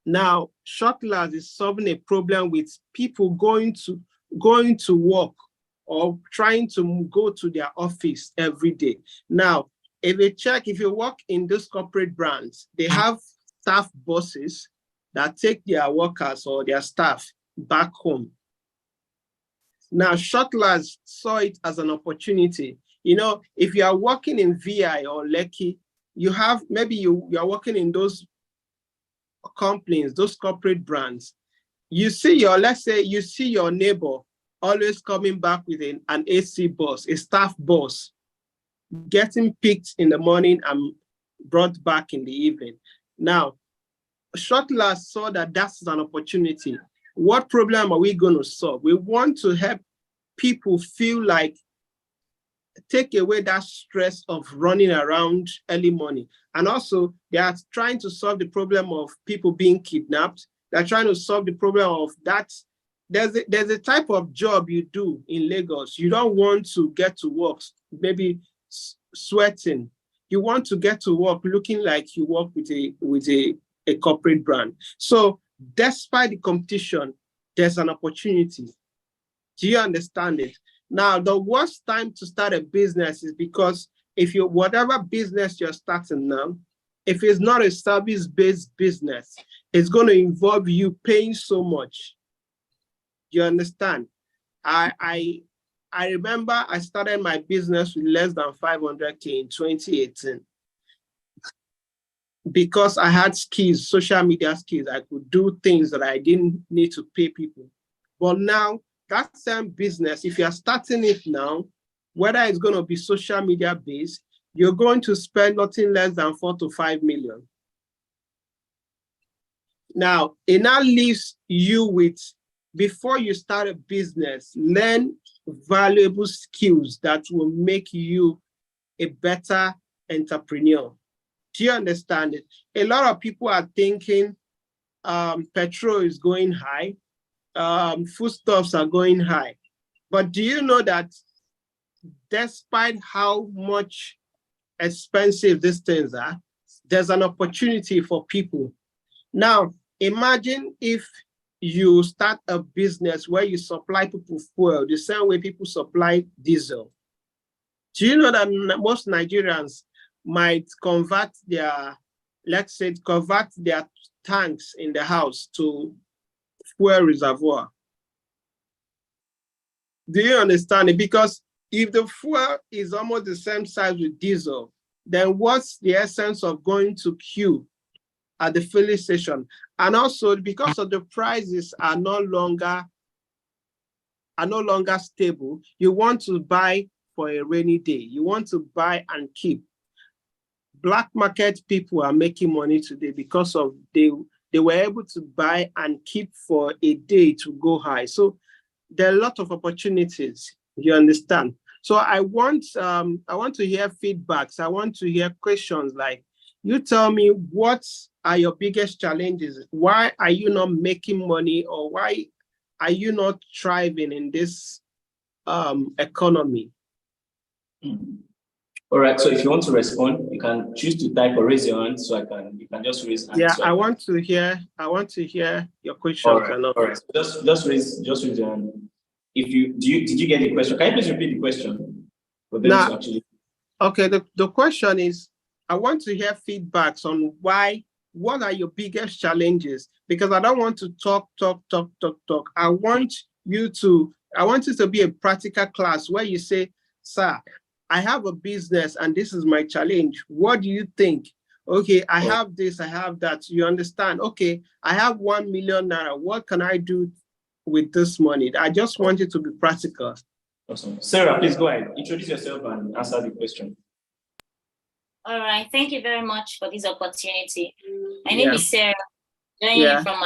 Now, Shuttlers is solving a problem with people going to work or trying to go to their office every day. Now, if you work in those corporate brands, they have staff bosses that take their workers or their staff back home. Now, Shuttlers saw it as an opportunity. You know, if you are working in VI or Lekki, you have, maybe you are working in those companies, those corporate brands. You see let's say you see your neighbor always coming back with an AC bus, a staff bus, getting picked in the morning and brought back in the evening. Now, Shuttlers saw that that's an opportunity. What problem are we going to solve? We want to help people feel like, take away that stress of running around early morning. And also, they are trying to solve the problem of people being kidnapped. They're trying to solve the problem of that. There's a type of job you do in Lagos. You don't want to get to work, maybe sweating. You want to get to work looking like you work with a corporate brand. So despite the competition, there's an opportunity. Do you understand it? Now, the worst time to start a business is because whatever business you're starting now, if it's not a service-based business, it's going to involve you paying so much. You understand? I remember I started my business with less than 500K in 2018. Because I had skills, social media skills, I could do things that I didn't need to pay people. But now, that same business, if you're starting it now, whether it's going to be social media based, you're going to spend nothing less than 4 to 5 million. Now, it now leaves you with, before you start a business, learn valuable skills that will make you a better entrepreneur. Do you understand it? A lot of people are thinking petrol is going high, foodstuffs are going high. But do you know that despite how much expensive these things are, there's an opportunity for people. Now, imagine if you start a business where you supply people fuel the same way people supply diesel. Do you know that most Nigerians might convert their tanks in the house to fuel reservoir? Do you understand it? Because if the fuel is almost the same size with diesel, then what's the essence of going to queue at the filling station. And also because of the prices are no longer stable, you want to buy for a rainy day. You want to buy and keep. Black market people are making money today because of they were able to buy and keep for a day to go high. So there are a lot of opportunities, you understand? So I want to hear feedbacks. I want to hear questions like, you tell me, what are your biggest challenges? Why are you not making money, or why are you not thriving in this economy? All right, so if you want to respond, you can choose to type or raise your hand, so you can just raise hand. Yeah, so I want to hear your questions. All right. Just raise your hand. If did you get the question? Can you please repeat the question for them to actually? Okay, the question is, I want to hear feedbacks on what are your biggest challenges? Because I don't want to talk. I want it to be a practical class where you say, sir, I have a business and this is my challenge. What do you think? Okay, I have this, I have that. You understand? Okay, I have 1 million naira. What can I do with this money? I just want it to be practical. Awesome. Sarah, please go ahead. Introduce yourself and answer the question. All right. Thank you very much for this opportunity. My name is Sarah. Joining from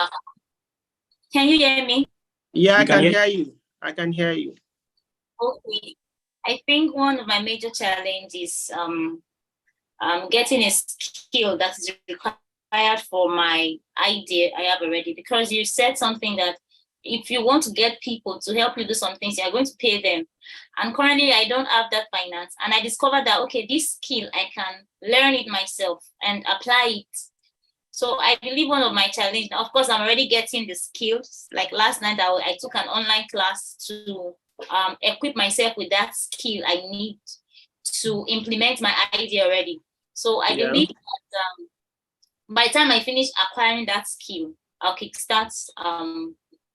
Can you hear me? Yeah, I can hear you. I can hear you. Okay. I think one of my major challenges is getting a skill that is required for my idea I have already, because you said something that if you want to get people to help you do some things, you're going to pay them. And currently I don't have that finance. And I discovered that, okay, this skill, I can learn it myself and apply it. So I believe one of my challenges, of course, I'm already getting the skills. Like last night, I took an online class to equip myself with that skill I need to implement my idea already. So I believe that by the time I finish acquiring that skill, I'll kickstart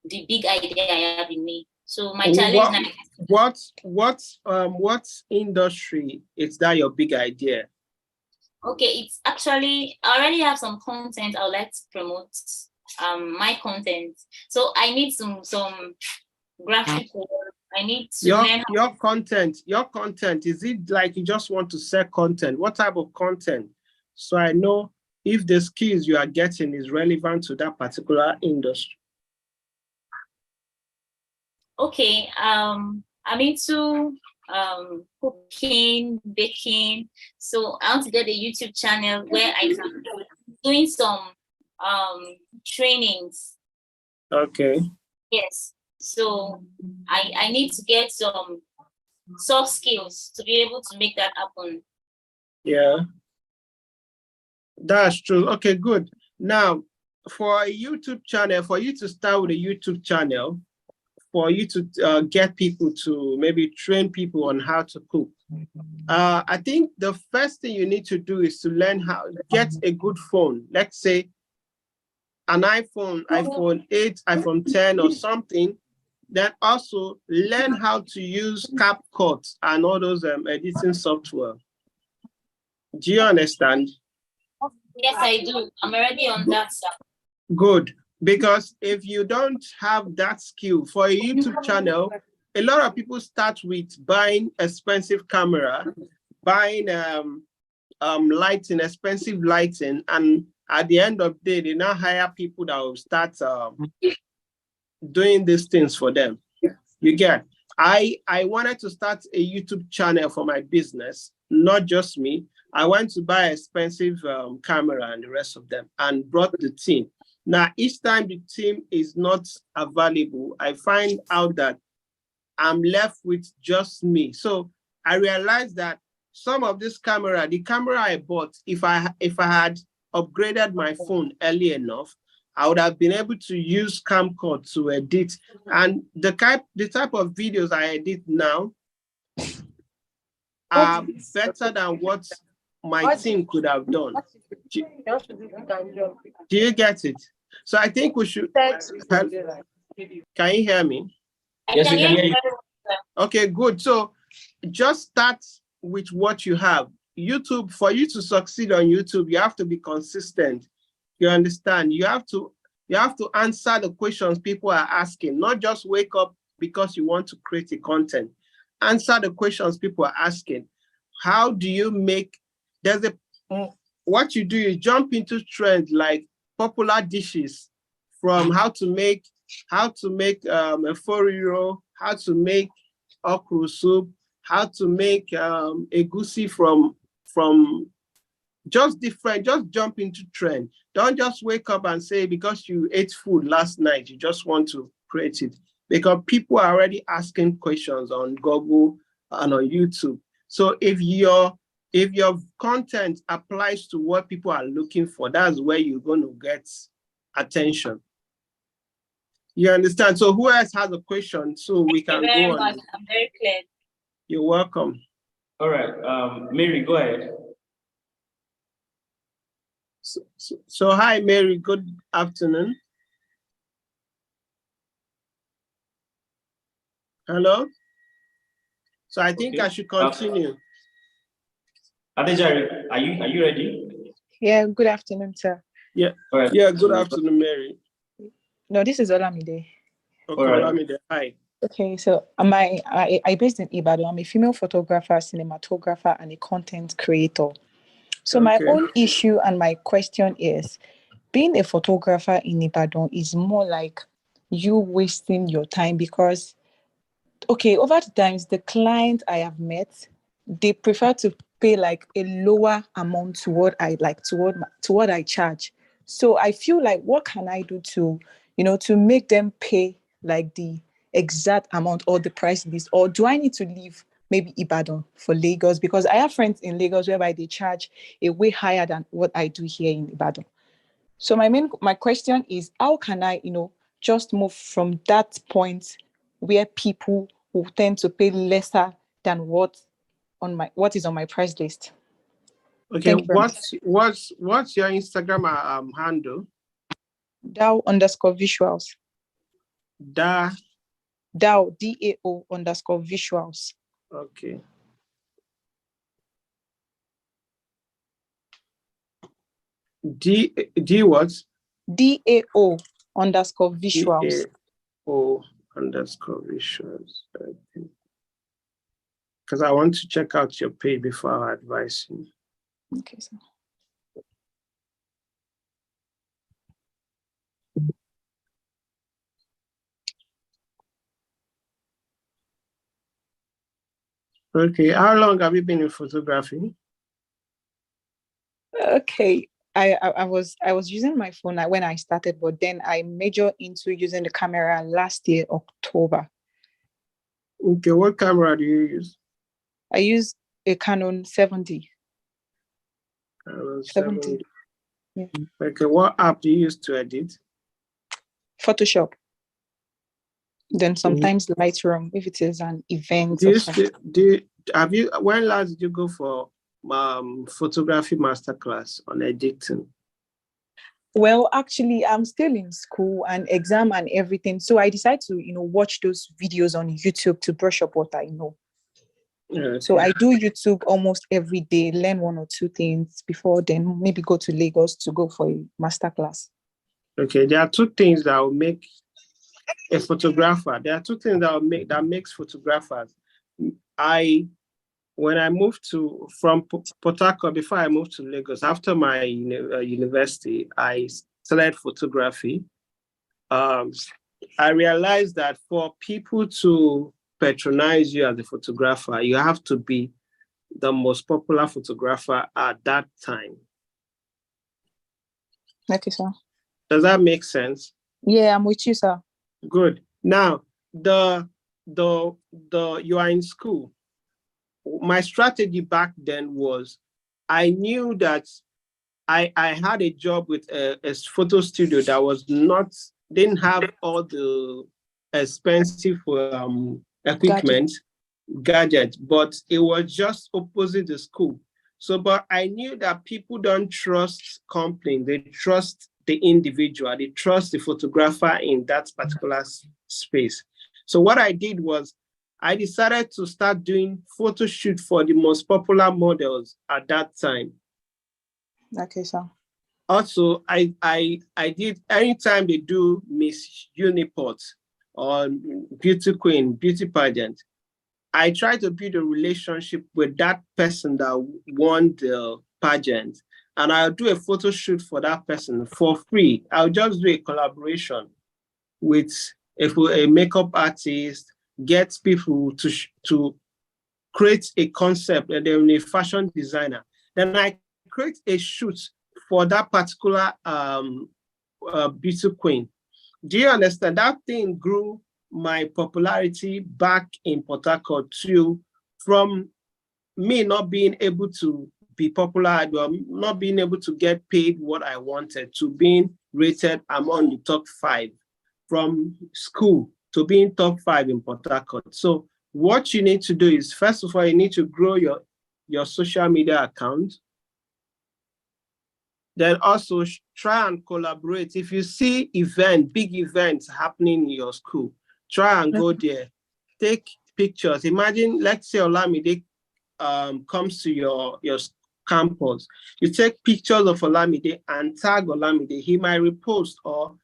the big idea I have in me. So my challenge now. What industry is that your big idea? Okay, it's actually, I already have some content I would like to promote my content. So I need some graphic work. I need to learn your content, is it like you just want to sell content? What type of content? So I know if the skills you are getting is relevant to that particular industry. Okay, I'm into cooking, baking. So I want to get a YouTube channel where I can doing some trainings. Okay. Yes. So I need to get some soft skills to be able to make that happen. Yeah. That's true. Okay, good. Now, for a YouTube channel, for you to start with a YouTube channel, for you to get people to maybe train people on how to cook, I think the first thing you need to do is to learn how to get a good phone. Let's say an iPhone 8, iPhone 10 or something. Then also learn how to use CapCut and all those editing software. Do you understand? Yes, I do. I'm already on that stuff. Good. Because if you don't have that skill for a YouTube channel, a lot of people start with buying expensive camera, buying lighting, expensive lighting, and at the end of the day, they now hire people that will start doing these things for them. You get? I wanted to start a YouTube channel for my business, not just me. I went to buy expensive camera and the rest of them and brought the team. Now, each time the team is not available, I find out that I'm left with just me. So I realized that some of this camera, the camera I bought, if I had upgraded my phone early enough, I would have been able to use CapCut to edit. And the type of videos I edit now are better than what my team could have done. Do you get it? So I think we should. Can you hear me? Yes, we can hear you. Okay, good. So just start with what you have. YouTube, for you to succeed on YouTube, you have to be consistent. You understand? You have to answer the questions people are asking, not just wake up because you want to create a content. Answer the questions people are asking. How do you make, what you do, you jump into trends like popular dishes, from how to make a foriro, how to make okra soup, how to make egusi from just different, just jump into trend. Don't just wake up and say, because you ate food last night, you just want to create it. Because people are already asking questions on Google and on YouTube. So if your content applies to what people are looking for, that's where you're going to get attention. You understand? So who else has a question? So we can Thank you go very on. much. I'm very clear. You're welcome. All right, Mary, go ahead. So hi, Mary, good afternoon. Hello? So I think I should continue. Adejari, are you ready? Yeah, good afternoon, sir. Yeah, All right. yeah, good afternoon, Mary. No, this is Olamide. Okay, All right. Olamide, hi. Okay, so I based in Ibadan. I'm a female photographer, cinematographer, and a content creator. So my own issue and my question is, being a photographer in Ibadan is more like you wasting your time, because, okay, over the times, the client I have met, they prefer to pay like a lower amount to what I like, to what I charge. So I feel like, what can I do to, to make them pay like the exact amount or the price list? Or do I need to leave maybe Ibadan for Lagos? Because I have friends in Lagos whereby they charge a way higher than what I do here in Ibadan. So my question is, how can I, just move from that point where people will tend to pay lesser than what is on my price list? Okay, what's your Instagram handle? DAO_visuals. DAO DAO_visuals. Okay. D what? DAO_visuals. DAO_visuals. Okay. Because I want to check out your page before I advise you. Okay, sir. Okay, how long have you been in photography? Okay, I was using my phone when I started, but then I majored into using the camera last year, October. Okay, what camera do you use? I use a Canon 70. 70. Yeah. Okay, what app do you use to edit? Photoshop. Then sometimes Lightroom if it is an event. When last did you go for photography masterclass on editing? Well, actually, I'm still in school and exam and everything. So I decided to, watch those videos on YouTube to brush up what I know. Okay. So I do YouTube almost every day, learn one or two things before then maybe go to Lagos to go for a masterclass. Okay, there are two things that will make a photographer. There are two things that makes photographers. When I moved from Port Harcourt, before I moved to Lagos, after my university, I studied photography. I realized that for people to patronize you as a photographer, you have to be the most popular photographer at that time. Okay, sir. Does that make sense? Yeah, I'm with you, sir. Good. Now, you are in school. My strategy back then was, I knew that I had a job with a photo studio that didn't have all the expensive equipment, gadgets, but it was just opposite the school. So, but I knew that people don't trust company, they trust the individual, they trust the photographer in that particular space. So what I did was, I decided to start doing photo shoot for the most popular models at that time. Okay, sir. Also, I did, anytime they do Miss Uniport or Beauty Queen, beauty pageant, I try to build a relationship with that person that won the pageant, and I'll do a photo shoot for that person for free. I'll just do a collaboration with a makeup artist, get people to create a concept, and then a fashion designer. Then I create a shoot for that particular beauty queen. Do you understand? That thing grew my popularity back in Port Harcourt too, from me not being able to be popular, not being able to get paid what I wanted, to being rated among the top 5, from school to being top 5 in Port Harcourt. So what you need to do is, first of all, you need to grow your social media account. Then also try and collaborate. If you see big events happening in your school, try and go there, take pictures. Imagine, let's say Olamide comes to your campus. You take pictures of Olamide and tag Olamide. He might repost, or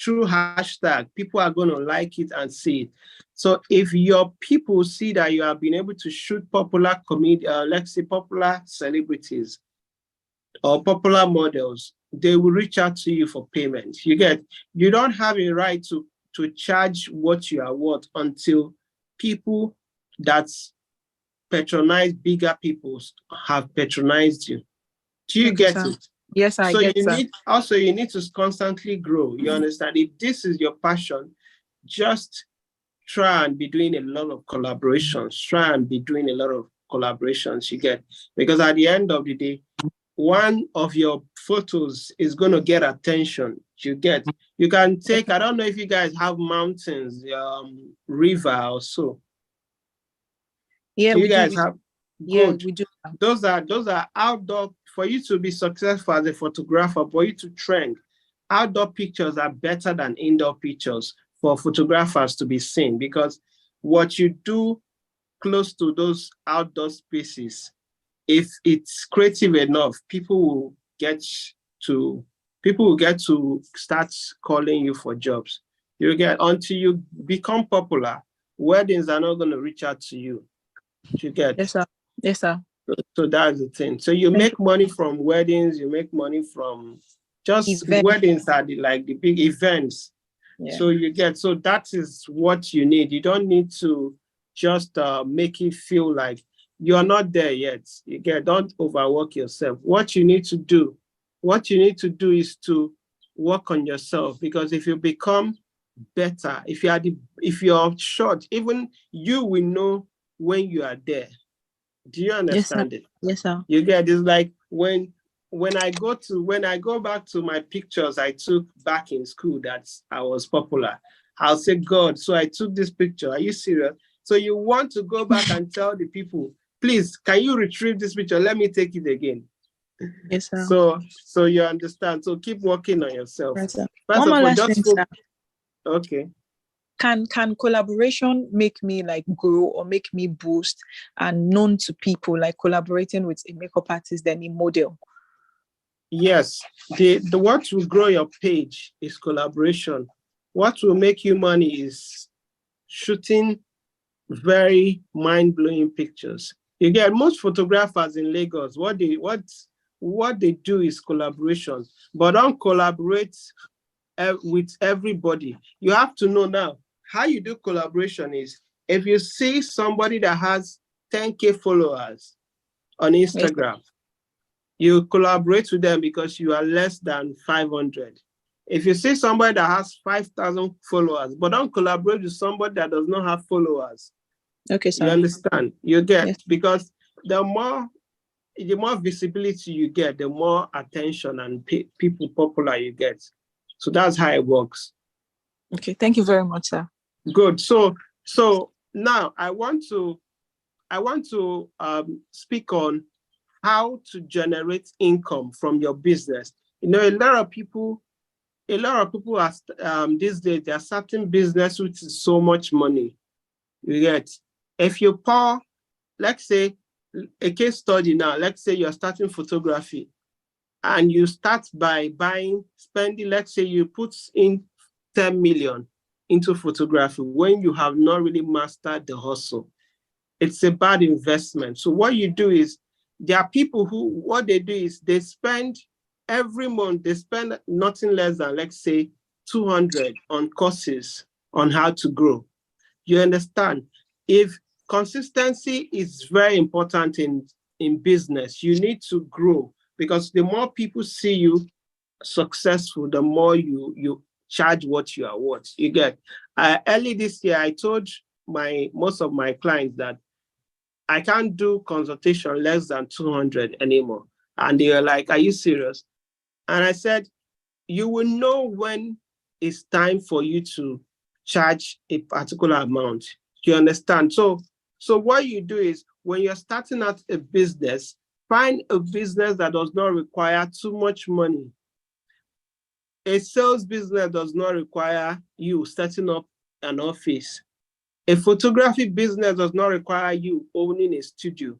through hashtag, people are going to like it and see it. So if your people see that you have been able to shoot popular let's say popular celebrities or popular models, they will reach out to you for payment. You don't have a right to charge what you are worth until people that patronize bigger people have patronized you. Do you get it? Yes, I get it. So you need to constantly grow. You understand? If this is your passion, just try and be doing a lot of collaborations. You get, because at the end of the day, one of your photos is going to get attention. You can take, I don't know if you guys have mountains, river or so. Yeah, you guys have. Yeah, we do. Those are outdoor. For you to be successful as a photographer, for you to trend, outdoor pictures are better than indoor pictures for photographers to be seen, because what you do close to those outdoor spaces, if it's creative enough, people will get to start calling you for jobs. Until you become popular, weddings are not going to reach out to you. You get? Yes, sir. Yes, sir. So that's the thing. So you make money from weddings, you make money from just weddings are the big events. Yeah. So that is what you need. You don't need to just make it feel like you're not there yet. Don't overwork yourself. What you need to do is to work on yourself, because if you become better, if you're short, even you will know when you are there. Do you understand it? Yes, sir. You get it's like when I go back to my pictures I took back in school that I was popular, I'll say, God, so I took this picture. Are you serious? So you want to go back and tell the people, please, can you retrieve this picture? Let me take it again. Yes, sir. So you understand. So keep working on yourself. Right, sir. First of all, just sir. Okay. Can collaboration make me like grow or make me boost and known to people, like collaborating with a makeup artist than a model? Yes. The what will grow your page is collaboration. What will make you money is shooting very mind-blowing pictures. You get most photographers in Lagos, what they do is collaboration, but don't collaborate with everybody. You have to know now how you do collaboration is, if you see somebody that has 10K followers on Instagram, you collaborate with them because you are less than 500. If you see somebody that has 5,000 followers, but don't collaborate with somebody that does not have followers. Okay, sir. You understand? You get, because the more visibility you get, the more attention and people popular you get. So that's how it works. Okay, thank you very much, sir. Good. So now I want to speak on how to generate income from your business. You know, a lot of people are these days, they are starting business which is so much money. You get, if you pour, let's say a case study now, let's say you're starting photography and you start by spending, let's say you put in 10 million into photography when you have not really mastered the hustle, it's a bad investment. So what you do is, there are people who, what they do is they spend every month, they spend nothing less than, let's say, 200 on courses on how to grow. You understand? If consistency is very important in business, you need to grow, because the more people see you successful, the more you charge what you are worth. You get. Early this year, I told most of my clients that I can't do consultation less than 200 anymore. And they were like, are you serious? And I said, you will know when it's time for you to charge a particular amount. You understand? So what you do is, when you're starting out a business, find a business that does not require too much money. A sales business does not require you setting up an office. A photography business does not require you owning a studio.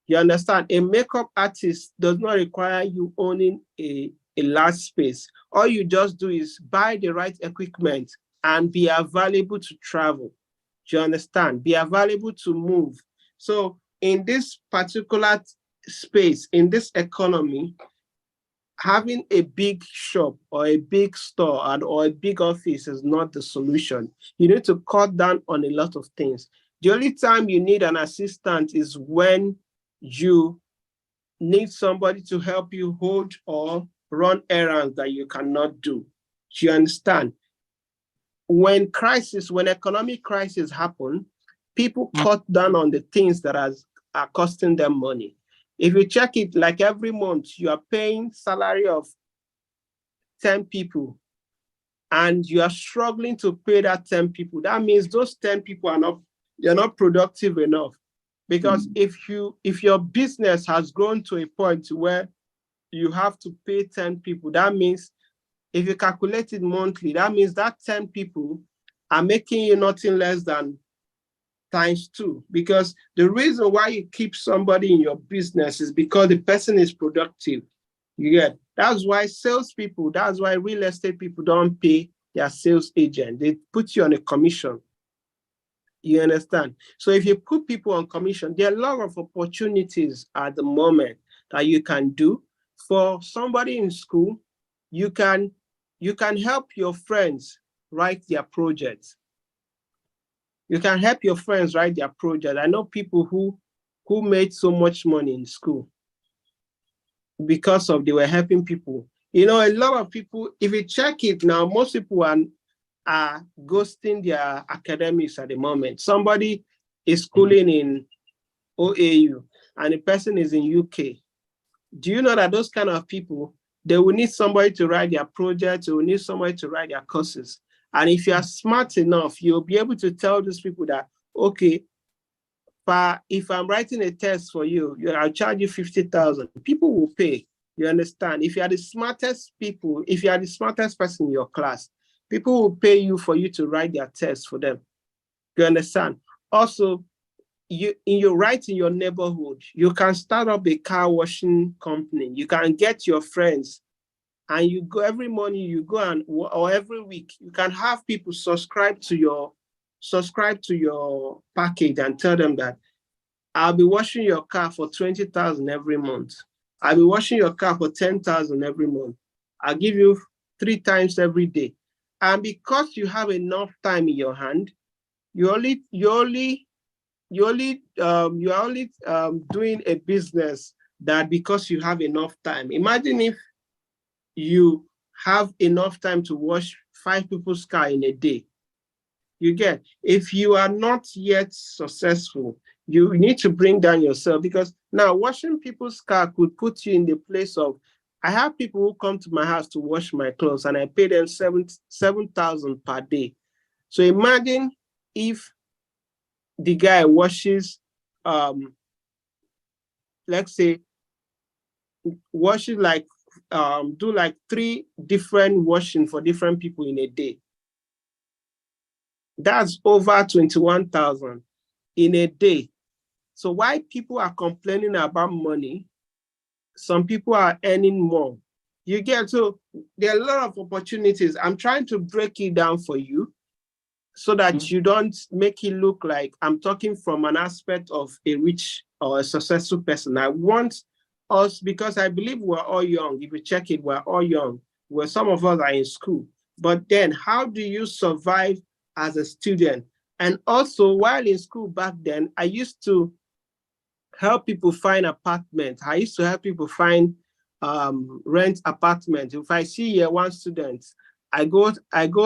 You understand? A makeup artist does not require you owning a large space. All you just do is buy the right equipment and be available to travel. Do you understand? Be available to move. So in this particular space, in this economy, having a big shop or a big store or a big office is not the solution. You need to cut down on a lot of things. The only time you need an assistant is when you need somebody to help you hold or run errands that you cannot do. Do you understand? When economic crisis happen, people cut down on the things that are costing them money. If you check it, like every month, you are paying salary of 10 people and you are struggling to pay that 10 people. That means those 10 people they're not productive enough. Because if your business has grown to a point where you have to pay 10 people, that means if you calculate it monthly, that means that 10 people are making you nothing less than ×2, because the reason why you keep somebody in your business is because the person is productive. You get. That's why salespeople, that's why real estate people don't pay their sales agent. They put you on a commission. You understand? So if you put people on commission, there are a lot of opportunities at the moment that you can do. For somebody in school, you can help your friends write their projects. You can help your friends write their project. I know people who made so much money in school because they were helping people. You know, a lot of people, if you check it now, most people are ghosting their academics at the moment. Somebody is schooling in OAU and the person is in UK. Do you know that those kind of people, they will need somebody to write their projects, they will need somebody to write their courses. And if you are smart enough, you'll be able to tell these people that, okay, if I'm writing a test for you, I'll charge you 50,000. People will pay. You understand? If you are the smartest people, if you are the smartest person in your class, people will pay you for you to write their test for them. You understand? Also, in your neighborhood, you can start up a car washing company. You can get your friends and you go every morning, you go or every week, you can have people subscribe to your package and tell them that I'll be washing your car for 20,000 every month. I'll be washing your car for 10,000 every month. I'll give you 3 times every day. And because you have enough time in your hand, you're only doing a business that because you have enough time. Imagine if you have enough time to wash 5 people's car in a day. You get, if you are not yet successful, you need to bring down yourself, because now washing people's car could put you in the place of, I have people who come to my house to wash my clothes and I pay them 7,000 per day. So imagine if the guy washes, let's say, washes like, do like 3 different washing for different people in a day. That's over 21,000 in a day. So why people are complaining about money, some people are earning more You get, so there are a lot of opportunities. I'm trying to break it down for you so that you don't make it look like I'm talking from an aspect of a rich or a successful person. I want us, because I believe we're all young. If you check it, we're all young. Where some of us are in school. But then how do you survive as a student? And also, while in school back then, I used to help people find apartments. I used to help people find rent apartments. If I see year one students, I go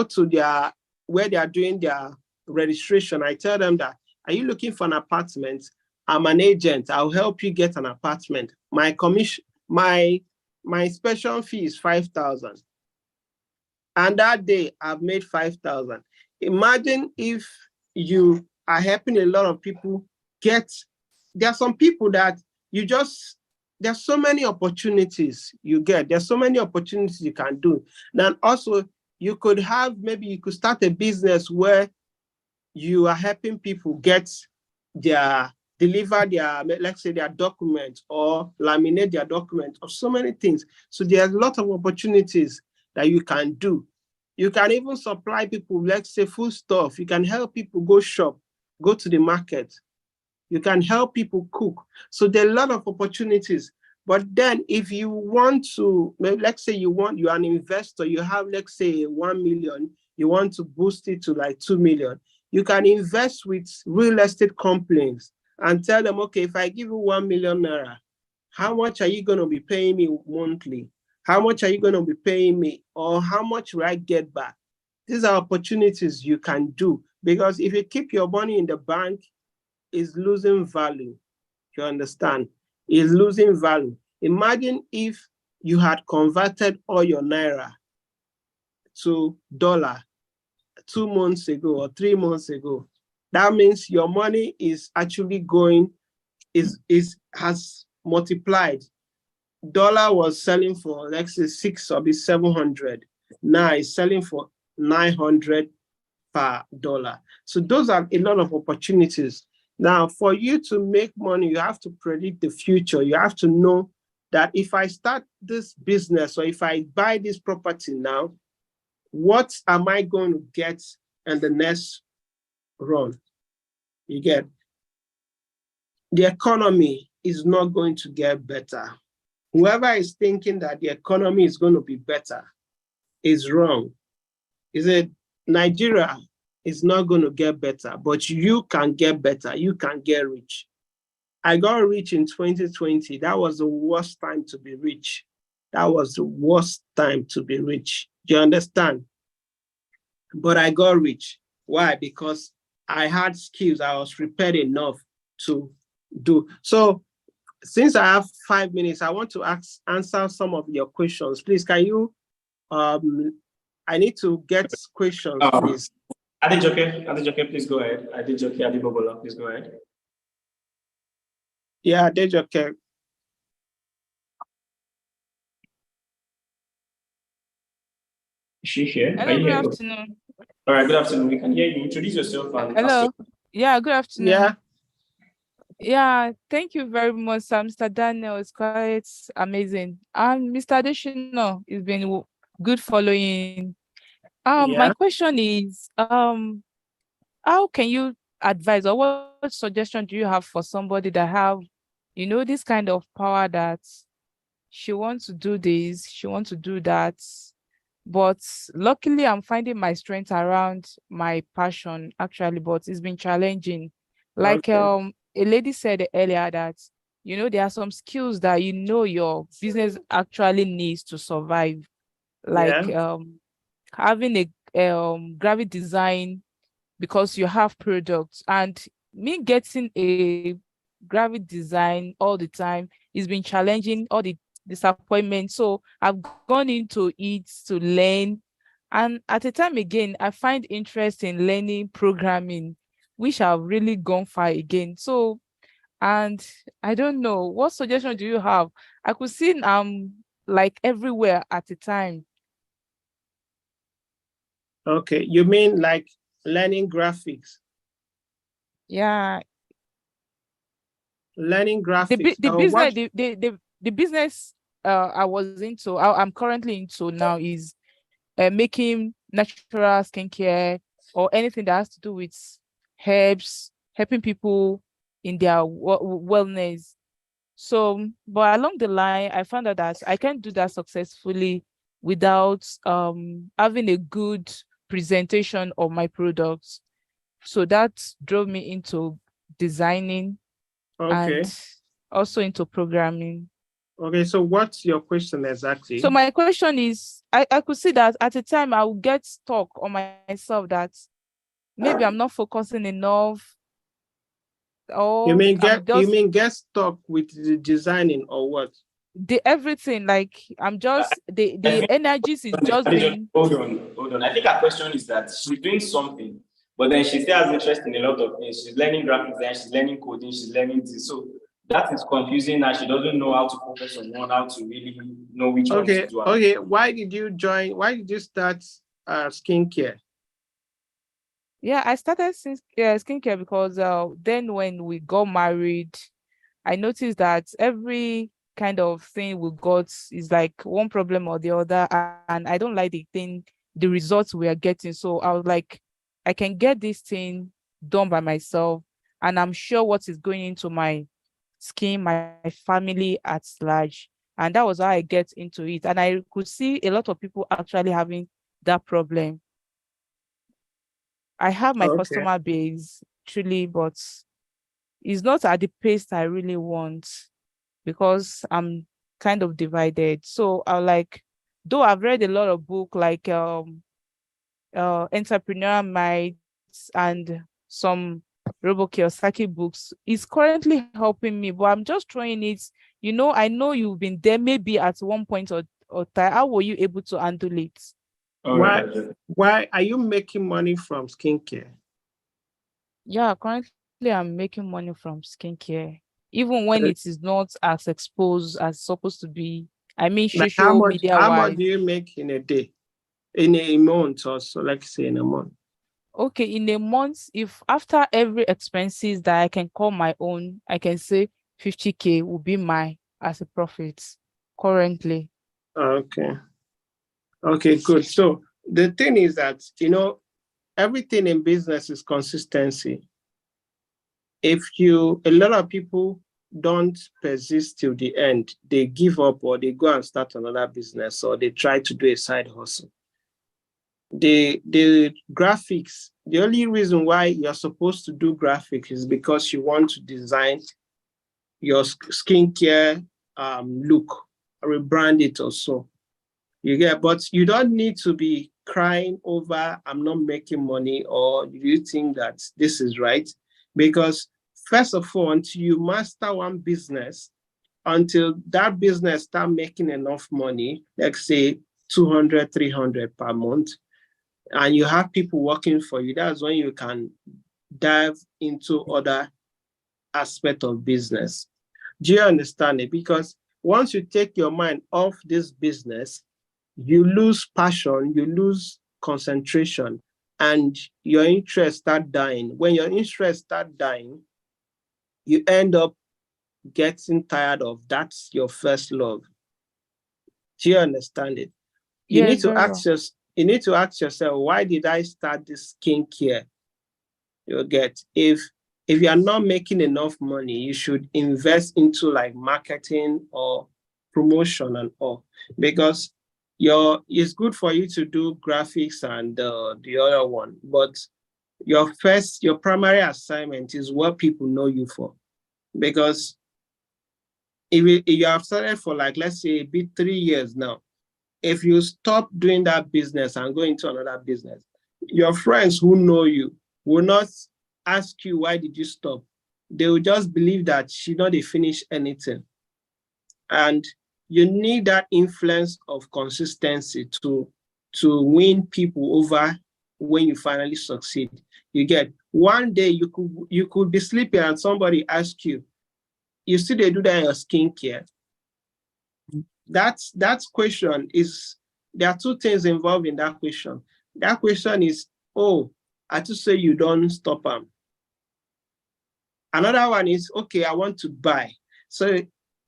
to their, where they are doing their registration. I tell them that, are you looking for an apartment? I'm an agent. I'll help you get an apartment. My commission, my inspection fee is 5,000. And that day I've made 5,000. Imagine if you are helping a lot of people get, there are some people that you just, there's so many opportunities you get. There's so many opportunities you can do. Then also you could have, maybe you could start a business where you are helping people get their, deliver their, let's say their documents or laminate their documents or so many things. So there's a lot of opportunities that you can do. You can even supply people, let's say food stuff. You can help people go shop, go to the market. You can help people cook. So there are a lot of opportunities. But then if you want to, let's say you're an investor, you have, let's say 1 million, you want to boost it to like 2 million. You can invest with real estate companies and tell them, okay, if I give you 1 million naira, how much are you going to be paying me monthly? How much are you going to be paying me? Or how much will I get back? These are opportunities you can do, because if you keep your money in the bank, it's losing value. You understand? It's losing value. Imagine if you had converted all your naira to dollar 2 months ago or 3 months ago. That means your money is actually going, has multiplied. Dollar was selling for, let's say 600 or 700. Now it's selling for 900 per dollar. So those are a lot of opportunities. Now, for you to make money, you have to predict the future. You have to know that if I start this business or if I buy this property now, what am I going to get in the next run? You get, the economy is not going to get better. Whoever is thinking that the economy is going to be better is wrong. Is it Nigeria is not going to get better, but you can get better. You can get rich. I got rich in 2020. That was the worst time to be rich. That was the worst time to be rich. Do you understand? But I got rich. Why? Because I had skills. I was prepared enough to do. So since I have 5 minutes, I want to answer some of your questions. Please, can you, I need to get questions, please. Adejoke, please go ahead. Adebobola, please go ahead. Yeah, Adejoke. Is she here? Hello, good afternoon. All right, good afternoon. We can hear you. Introduce yourself. And hello. Yeah, good afternoon. Yeah. Yeah, thank you very much, Mr. Daniel. It's quite amazing. And Mr. Adesina, it's been good following. My question is, how can you advise, or what suggestion do you have for somebody that have, this kind of power that she wants to do this, she wants to do that, but luckily I'm finding my strength around my passion actually, but it's been challenging. Like a lady said earlier that, there are some skills that your business actually needs to survive, like having a graphic design, because you have products, and me getting a graphic design all the time has been challenging, all the disappointment. So I've gone into it to learn, and at a time again I find interest in learning programming, which I've really gone far again. So, and I don't know, what suggestion do you have? I could see like everywhere at a time. Okay, you mean like learning graphics? Yeah. Learning graphics. The business I'm currently into now is making natural skincare or anything that has to do with herbs, helping people in their wellness. So, but along the line, I found out that I can't do that successfully without having a good presentation of my products. So that drove me into designing Okay. and also into programming. Okay, so what's your question exactly? So my question is, I could see that at a time I would get stuck on myself that maybe I'm not focusing enough, You or mean I'm just get stuck with the designing or what? the everything, like I'm just I the think energies is just being. hold on. I think her question is that she's doing something, but then she still has interest in a lot of things. She's learning graphic design, she's learning coding, she's learning this. So that is confusing her. She doesn't know how to focus on one, how to really know which one to do. Okay. Why did you start skincare? Yeah, I started skincare because then when we got married, I noticed that every kind of thing we got is like one problem or the other, and I don't like the results we are getting. So I was like, I can get this thing done by myself, and I'm sure what is going into my skin, my family at large. And that was how I get into it. And I could see a lot of people actually having that problem. I have my Okay. customer base truly, but it's not at the pace I really want because I'm kind of divided. So I like, though I've read a lot of book like Entrepreneur Minds and some Robo Kiyosaki books, is currently helping me, but I'm just throwing it. I know you've been there maybe at one point or time. How were you able to handle it? Why are you making money from skincare? Yeah, currently I'm making money from skincare, even when it is not as exposed as it's supposed to be. I mean, Like social media how much wise. do you make in a day? In a month or so, like say in a month. Okay, in a month, if after every expenses that I can call my own, I can say 50K will be my as a profit currently. Okay. Okay, good. So the thing is that, everything in business is consistency. A lot of people don't persist till the end, they give up or they go and start another business or they try to do a side hustle. The graphics, the only reason why you're supposed to do graphics is because you want to design your skincare look, rebrand it or so. But you don't need to be crying over I'm not making money or you think that this is right. Because first of all, until you master one business, until that business start making enough money, like say 200, 300 per month, and you have people working for you, that's when you can dive into other aspect of business. Do you understand it? Because once you take your mind off this business, you lose passion, you lose concentration, and your interest start dying. When your interest start dying, you end up getting tired of that's your first love. Do you understand it? You Yes, need to very ask well. you need to ask yourself, why did I start this skincare? You get if you are not making enough money, you should invest into like marketing or promotion and all, because it's good for you to do graphics and the other one, but your primary assignment is what people know you for. Because if you have started for like, let's say, 3 years now, if you stop doing that business and go into another business, your friends who know you will not ask you, why did you stop? They will just believe that she not finish anything. And you need that influence of consistency to win people over when you finally succeed. You get one day you could be sleeping and somebody asks you, you see they do that in your skincare. That question is, there are two things involved in that question. That question is, oh, I just say you don't stop them. Another one is, okay, I want to buy. So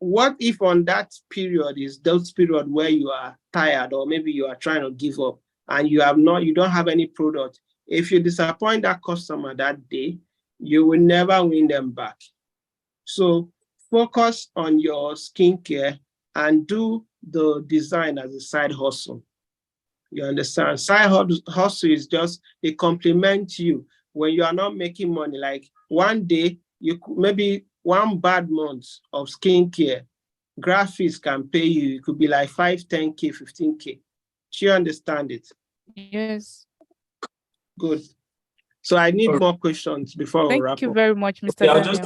what if on that period is those period where you are tired, or maybe you are trying to give up and you don't have any product? If you disappoint that customer that day, you will never win them back. So focus on your skincare and do the design as a side hustle. You understand? Side hustle is just a complement you when you are not making money. Like one day, maybe one bad month of skincare, graphics can pay you. It could be like 5, 10K, 15K. Do you understand it? Yes. Good. So I need more questions before we wrap up. Thank you very much, Mr. I'll Daniel. just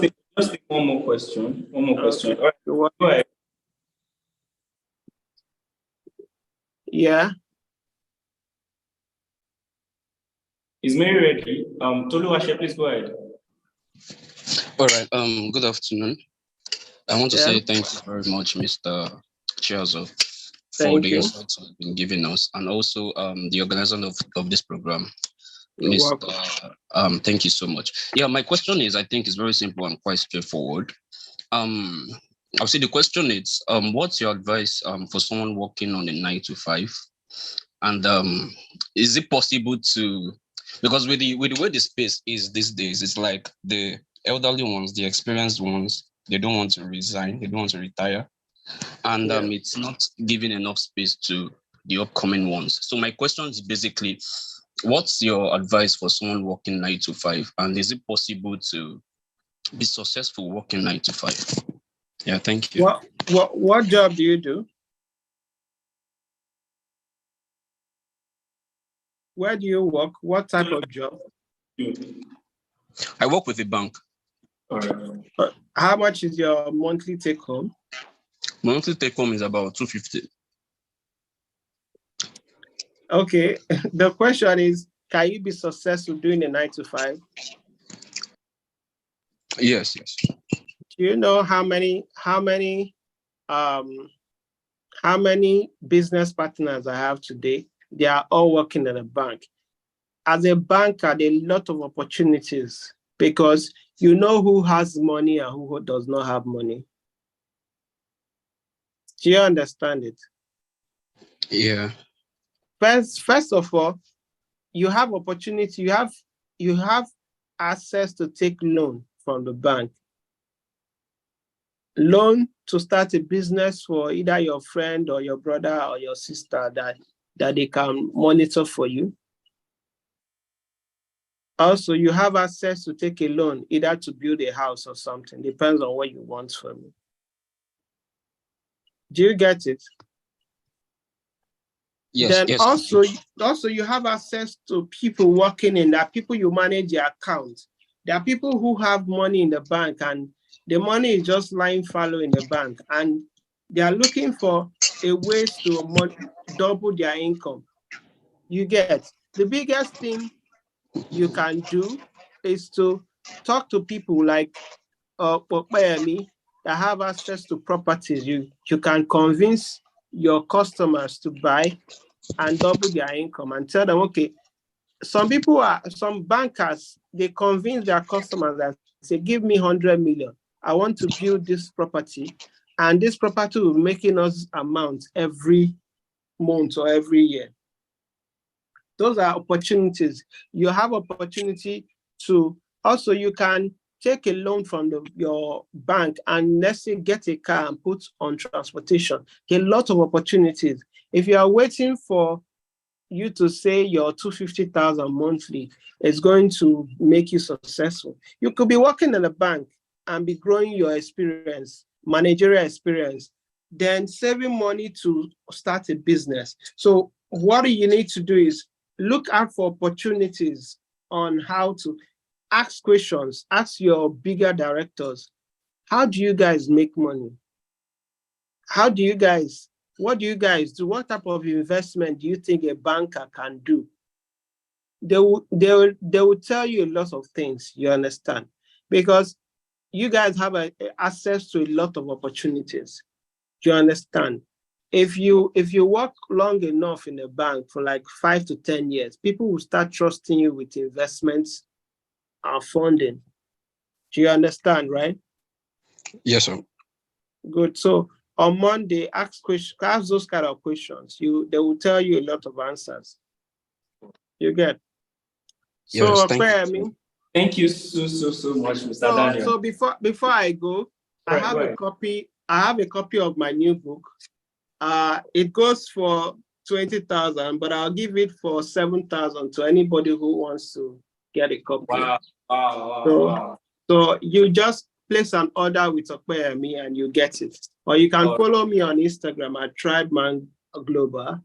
take one more question. One more question. Okay. Go ahead. Yeah. Is Mary ready? Toluwase, please go ahead. All right. Good afternoon. I want to say thank you very much, Mr. Chiazo, for the insights you've been giving us, and also the organizer of this program. Thank you so much. Yeah, my question is, I think it's very simple and quite straightforward. I'll say the question is, what's your advice for someone working on a 9-to-5? And is it possible to, because with the way the space is these days, it's like the elderly ones, the experienced ones, they don't want to resign, they don't want to retire. And it's not giving enough space to the upcoming ones. So my question is basically, what's your advice for someone working 9-to-5? And is it possible to be successful working 9-to-5? Yeah, thank you. What job do you do? Where do you work? What type of job? I work with a bank. All right. How much is your monthly take home? Monthly take home is about 250. Okay. The question is, can you be successful doing a 9-to-5? Yes. Do you know how many business partners I have today? They are all working at a bank. As a banker, there are a lot of opportunities because you know who has money and who does not have money. Do you understand it? Yeah. First of all, you have opportunity. You have access to take loan from the bank. Loan to start a business for either your friend or your brother or your sister that they can monitor for you. Also, you have access to take a loan either to build a house or something. Depends on what you want from it. Do you get it? Yes. Then yes. Also you have access to people working in that. People you manage their accounts. There are people who have money in the bank and the money is just lying fallow in the bank, and they are looking for a ways to double their income. You get the biggest thing you can do is to talk to people like Popeyemi that have access to properties. You can convince your customers to buy and double their income and tell them, okay, some bankers, they convince their customers that say, give me 100 million. I want to build this property, and this property will be making us amount every month or every year. Those are opportunities. You have opportunity to also, you can take a loan from your bank and let's say get a car and put on transportation. A lot of opportunities. If you are waiting for you to say your 250,000 monthly is going to make you successful, you could be working in a bank and be growing your experience, managerial experience, then saving money to start a business. So what you need to do is look out for opportunities on how to ask questions, ask your bigger directors, how do you guys make money? What do you guys do? What type of investment do you think a banker can do? They will tell you a lot of things, you understand? Because you guys have access to a lot of opportunities. Do you understand? If you work long enough in a bank for like 5 to 10 years, people will start trusting you with investments and funding. Do you understand, right? Yes, sir. Good. So on Monday, ask those kind of questions. They will tell you a lot of answers. You get. So Yes, thank you. Thank you so much, Mr. Daniel. So before I go, I have a copy of my new book. It goes for 20,000, but I'll give it for 7,000 to anybody who wants to get a copy. Wow. So you just place an order with Okpeyemi and you get it. Or you can follow me on Instagram at TribeMan Global.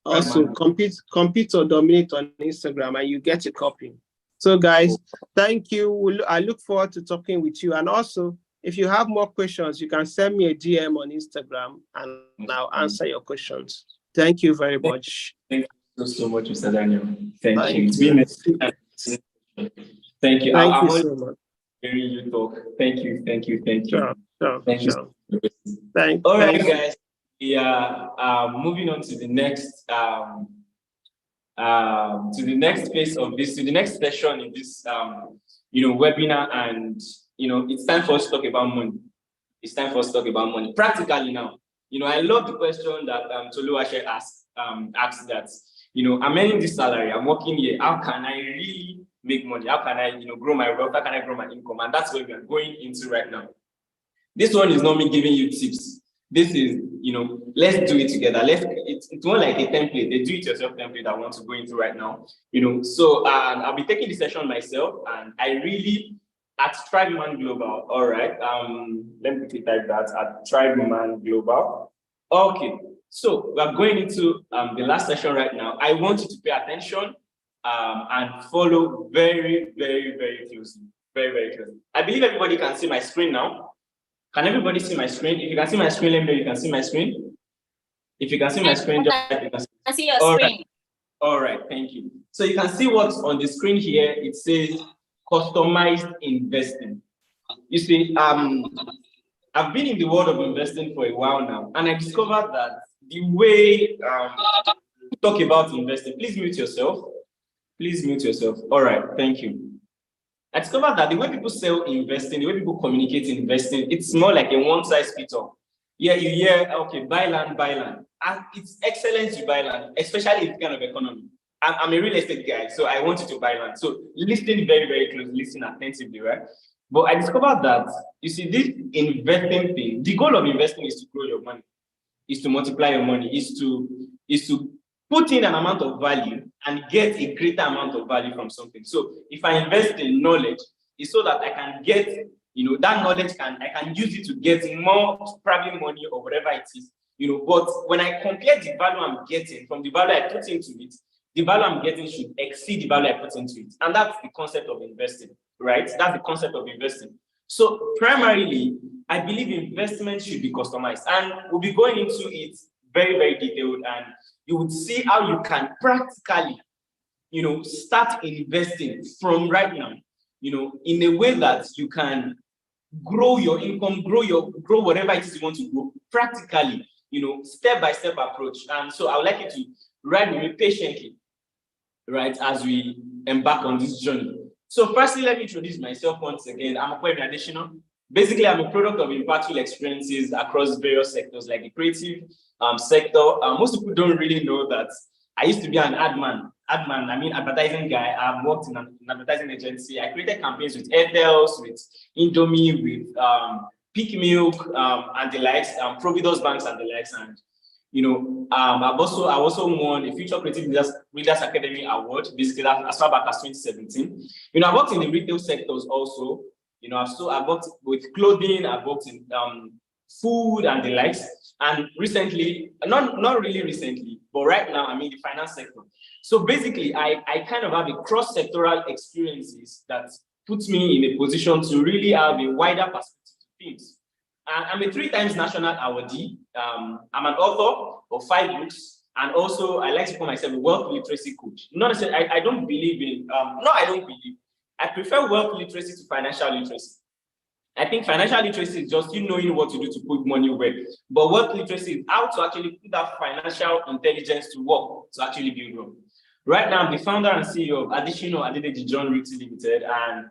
Also, compete or dominate on Instagram and you get a copy. So guys, thank you. I look forward to talking with you. And also, if you have more questions, you can send me a DM on Instagram and I'll answer your questions. Thank you very much. Thank you so much, Mr. Daniel. Thank you. Thank you so much. Thank you talk. Thank you. Sure. All right, guys. We are moving on to the next phase of this, to the next session in this webinar, and it's time for us to talk about money. It's time for us to talk about money practically now. I love the question that Toluwase asked that, I'm earning this salary, I'm working here, how can I really make money? How can I, grow my wealth? How can I grow my income? And that's what we are going into right now. This one is not me giving you tips. This is, let's do it together. It's more like a template, the do-it-yourself template I want to go into right now. So I'll be taking the session myself, and I really, at TribeMan Global, all right. Let me quickly type that at TribeMan Global. Okay, so we're going into the last session right now. I want you to pay attention and follow very, very, very closely. Very, very closely. I believe everybody can see my screen now. Can everybody see my screen? If you can see my screen, let me know you can see my screen. If you can see my screen, just type you can see. I see your screen. All right, thank you. So you can see what's on the screen here. It says customized investing. You see, I've been in the world of investing for a while now, and I discovered that the way we talk about investing, please mute yourself. Please mute yourself. All right, thank you. I discovered that the way people sell investing, the way people communicate investing, it's more like a one-size-fits-all. Yeah, you hear, okay, buy land. And it's excellent to buy land, especially in this kind of economy. I'm a real estate guy, so I want you to buy land. So listen very, very closely, listen attentively, right? But I discovered that, you see, this investing thing, the goal of investing is to grow your money, is to multiply your money, is to put in an amount of value and get a greater amount of value from something. So if I invest in knowledge, it's so that I can get, that knowledge I can use it to get more, probably money or whatever it is, but when I compare the value I'm getting from the value I put into it, the value I'm getting should exceed the value I put into it. And that's the concept of investing, right? That's the concept of investing. So primarily, I believe investment should be customized, and we'll be going into it very, very detailed, and you would see how you can practically, start investing from right now, in a way that you can grow your income, grow whatever it is you want to grow practically, step-by-step approach. And so I would like you to ride with me patiently, right, as we embark on this journey. So firstly, let me introduce myself once again. I'm Adesina. Basically, I'm a product of impactful experiences across various sectors, like the creative sector. Most people don't really know that I used to be an advertising guy. I've worked in an advertising agency. I created campaigns with Airtel, with Indomie, with Peak Milk, and the likes, Providence Banks and the likes. And I also won a Future Creative Leaders Academy Award, basically as far back as 2017. I worked in the retail sectors also. I've worked with clothing, I've worked in food and the likes. And recently, not really recently, but right now I'm in the finance sector. So basically, I kind of have a cross-sectoral experiences that puts me in a position to really have a wider perspective to things. And I'm a 3-time national awardee. I'm an author of 5 books, and also I like to call myself a wealth literacy coach. Not necessarily, I don't believe in, I prefer wealth literacy to financial literacy. I think financial literacy is just you knowing what to do to put money away. But wealth literacy is how to actually put that financial intelligence to work to actually build wealth. Right now, I'm the founder and CEO of Adesina Limited, and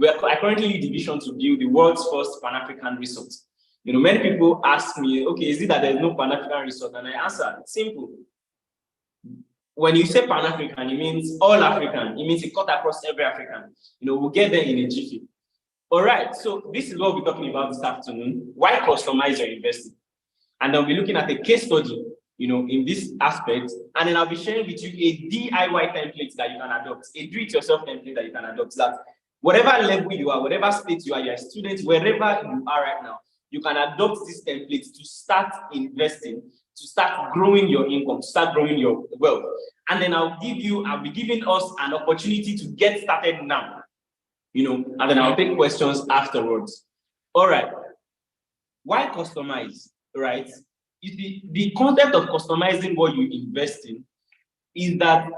I currently lead the vision to build the world's first Pan-African resort. You know, many people ask me, okay, is it that there's no Pan-African resort? And I answer, it's simple. When you say Pan-African, it means all African. It means it cut across every African. You know, we'll get there in a jiffy. All right, so this is what we're talking about this afternoon. Why customize your investing? And I'll be looking at a case study, you know, in this aspect. And then I'll be sharing with you a DIY template that you can adopt, a do-it-yourself template that you can adopt. That whatever level you are, whatever state you are, you're a student, wherever you are right now, you can adopt this template to start investing, to start growing your income, to start growing your wealth. And then I'll be giving us an opportunity to get started now, you know, and then I'll take questions afterwards. All right. Why customize, right? You see, the concept of customizing what you invest in is that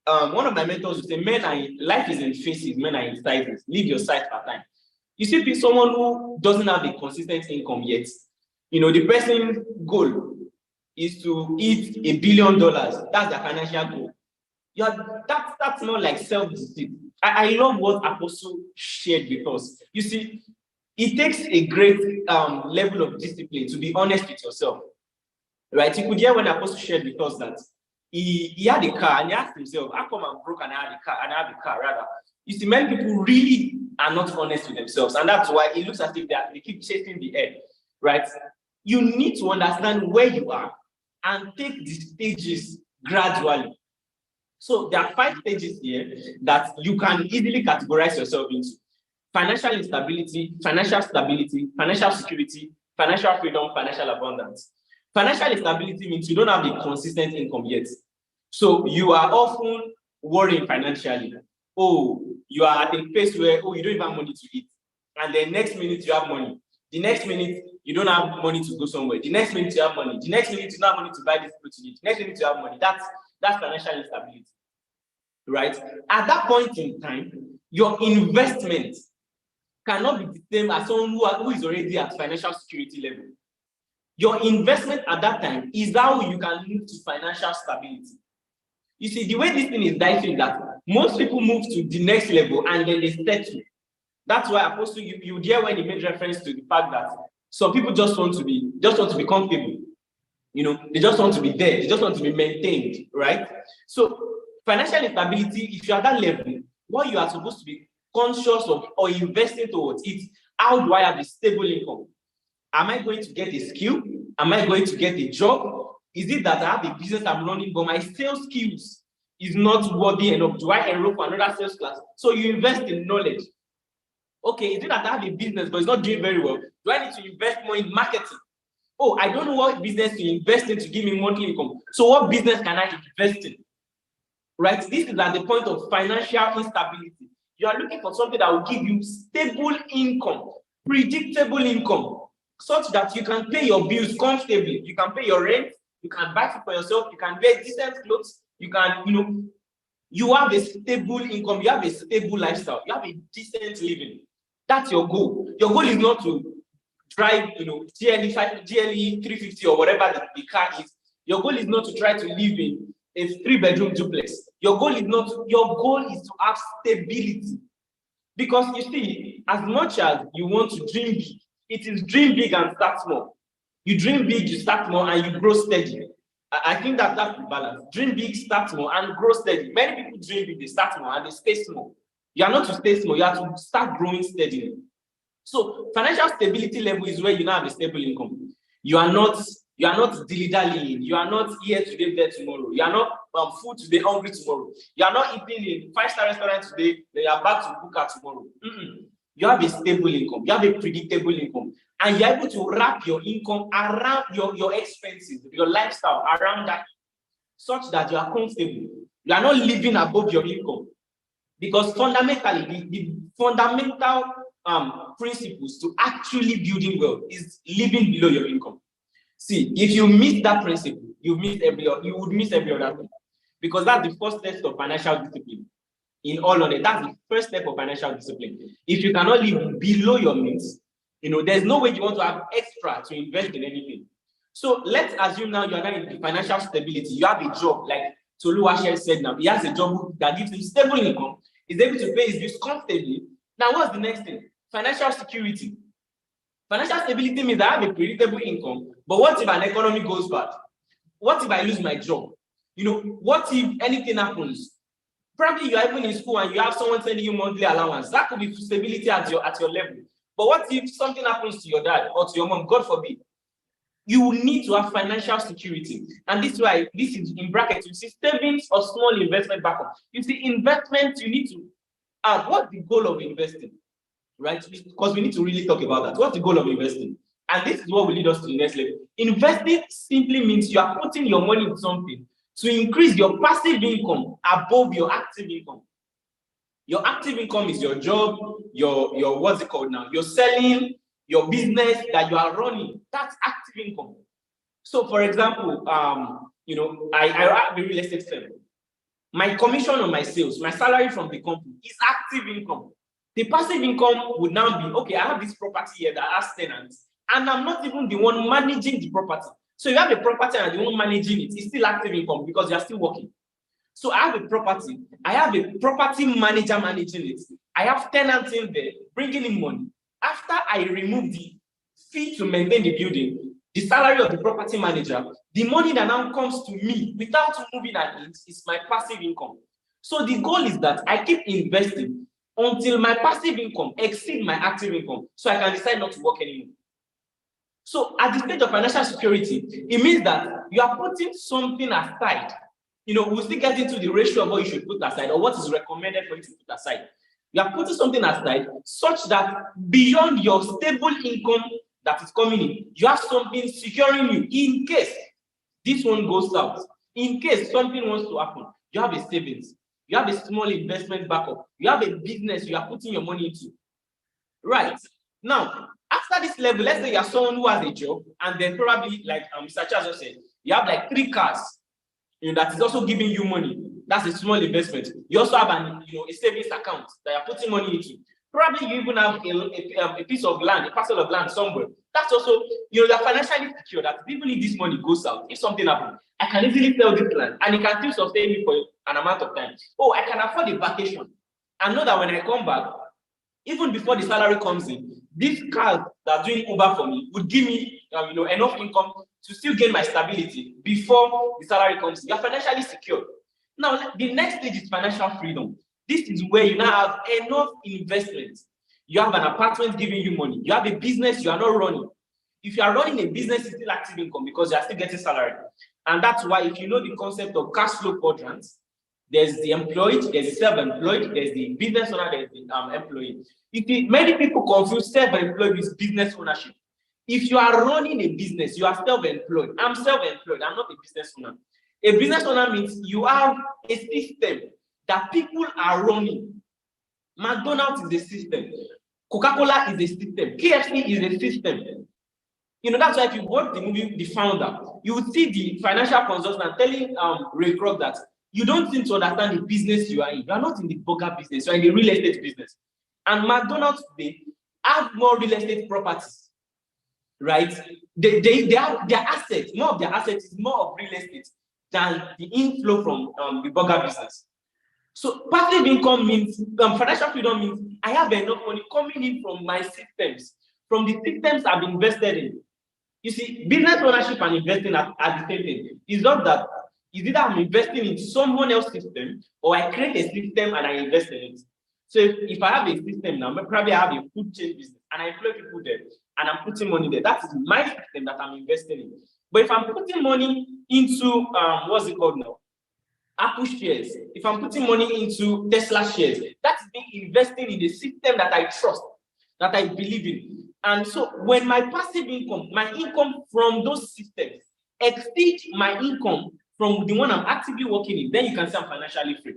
one of my mentors would say, life is in phases, men are in sizes. Live your size per time. You see, someone who doesn't have a consistent income yet, you know, the person's goal is to eat $1 billion. That's their financial goal. That's not like self-deceit. I love what Apostle shared with us. You see, it takes a great level of discipline to be honest with yourself, right? You could hear when Apostle shared with us that he had a car and he asked himself, how come I'm broke and I have a car rather? You see, many people really are not honest with themselves, and that's why it looks as if they keep chasing the air, right? You need to understand where you are and take the stages gradually. So there are 5 stages here that you can easily categorize yourself into: financial instability, financial stability, financial security, financial freedom, financial abundance. Financial instability means you don't have a consistent income yet. So you are often worrying financially. Oh, you are at a place where, you don't even have money to eat. And the next minute you have money. The next minute you don't have money to go somewhere. The next minute you have money. The next minute you don't have money to buy this food you need. The next minute you have money. That's financial instability, right? At that point in time, your investment cannot be the same as someone who is already at financial security level. Your investment at that time is how you can move to financial stability. You see, the way this thing is dicey is that most people move to the next level and then they settle. That's why Apostle, you hear when he made reference to the fact that some people just want to be comfortable. You know, they just want to be there, they just want to be maintained, right? So financial instability, if you're at that level, what you are supposed to be conscious of or investing towards it, how do I have a stable income? Am I going to get a skill? Am I going to get a job? Is it that I have a business I'm running, but my sales skills is not worthy enough? Do I enroll for another sales class? So you invest in knowledge. Okay, is it that I have a business, but it's not doing very well? Do I need to invest more in marketing? Oh, I don't know what business to invest in to give me monthly income. So what business can I invest in? Right? This is at the point of financial instability. You are looking for something that will give you stable income, predictable income, such that you can pay your bills comfortably. You can pay your rent, you can buy food for yourself, you can wear decent clothes, you can, you have a stable income, you have a stable lifestyle, you have a decent living. That's your goal. Your goal is not to drive, GLE 350 or whatever the car is. Your goal is not to try to live in a 3-bedroom duplex. Your goal is to have stability. Because you see, as much as you want to dream big, it is dream big and start small. You dream big, you start small, and you grow steady. I think that's the balance. Dream big, start small, and grow steady. Many people dream big, they start small, and they stay small. You are not to stay small, you have to start growing steadily. So financial stability level is where you now have a stable income. You are not dilly-dallying. You are not here today, there tomorrow. You are not food today, hungry tomorrow. You are not eating in 5-star restaurant today, then you are back to Buka tomorrow. You have a stable income. You have a predictable income. And you're able to wrap your income around your expenses, your lifestyle around that, such that you are comfortable. You are not living above your income. Because fundamentally, the fundamental principles to actually building wealth is living below your income. See, if you miss that principle, you would miss every other thing. Because that's the first test of financial discipline. In all of it, that's the first step of financial discipline. If you cannot live below your means, there's no way you want to have extra to invest in anything. So let's assume now you are now in financial stability. You have a job, like Tolu said now. He has a job that gives him stable income. He's able to pay his bills comfortably. Now, what's the next thing? Financial security. Financial stability means I have a predictable income, but what if an economy goes bad? What if I lose my job? What if anything happens? Probably you're even in school and you have someone sending you monthly allowance. That could be stability at your level. But what if something happens to your dad or to your mom, God forbid? You will need to have financial security. And this is why this is in brackets. You see savings or small investment backup. You see investment, you need to add what's the goal of investing, right? Because we need to really talk about that. What's the goal of investing? And this is what will lead us to the next level. Investing simply means you are putting your money in something to increase your passive income above your active income. Your active income is your job, your what's it called now? You're selling your business that you are running. That's active income. So, for example, I have a real estate firm. My commission on my sales, my salary from the company is active income. The passive income would now be, okay, I have this property here that has tenants, and I'm not even the one managing the property. So you have a property and the one managing it, it's still active income because you're still working. So I have a property, I have a property manager managing it. I have tenants in there bringing in money. After I remove the fee to maintain the building, the salary of the property manager, the money that now comes to me without moving an inch is my passive income. So the goal is that I keep investing until my passive income exceeds my active income, so I can decide not to work anymore. So at the stage of financial security, it means that you are putting something aside. We'll still get into the ratio of what you should put aside or what is recommended for you to put aside. You are putting something aside such that beyond your stable income that is coming in, you have something securing you in case this one goes south. In case something wants to happen, you have a savings. You have a small investment backup. You have a business you are putting your money into. Right. Now, after this level, let's say you are someone who has a job, and then probably, like Mr. Charles said, you have like 3 cars, that is also giving you money. That's a small investment. You also have a savings account that you're putting money into. Probably you even have a piece of land, a parcel of land somewhere. That's also, you're financially secure that even if this money goes out, if something happens, I can easily sell this land and it can still sustain me for an amount of time. Oh, I can afford a vacation. I know that when I come back, even before the salary comes in, these cars that are doing Uber for me would give me enough income to still gain my stability before the salary comes in. You're financially secure. Now, the next stage is financial freedom. This is where you now have enough investment. You have an apartment giving you money. You have a business you are not running. If you are running a business, it's still active income because you are still getting salary. And that's why if you know the concept of cash flow quadrants, there's the employed, there's the self-employed, there's the business owner, there's the employee. Many people confuse self-employed with business ownership. If you are running a business, you are self-employed. I'm self-employed. I'm not a business owner. A business owner means you have a system that people are running. McDonald's is a system. Coca-Cola is a system. KFC is a system. That's why if you watch the movie The Founder, you would see the financial consultant telling Ray Kroc that you don't seem to understand the business you are in. You are not in the burger business. You are in the real estate business. And McDonald's today have more real estate properties, right? They have their assets. More of their assets is more of real estate than the inflow from the burger business. So passive income means, financial freedom means I have enough money coming in from my systems, from the systems I've invested in. You see, business ownership and investing are the same thing. It's not that, it's either I'm investing in someone else's system or I create a system and I invest in it. So if I have a system now, probably I have a food chain business and I employ people there and I'm putting money there. That is my system that I'm investing in. But if I'm putting money into, what's it called now? Apple shares. If I'm putting money into Tesla shares, that's me investing in the system that I trust, that I believe in. And so when my passive income, my income from those systems exceeds my income from the one I'm actively working in, then you can say I'm financially free.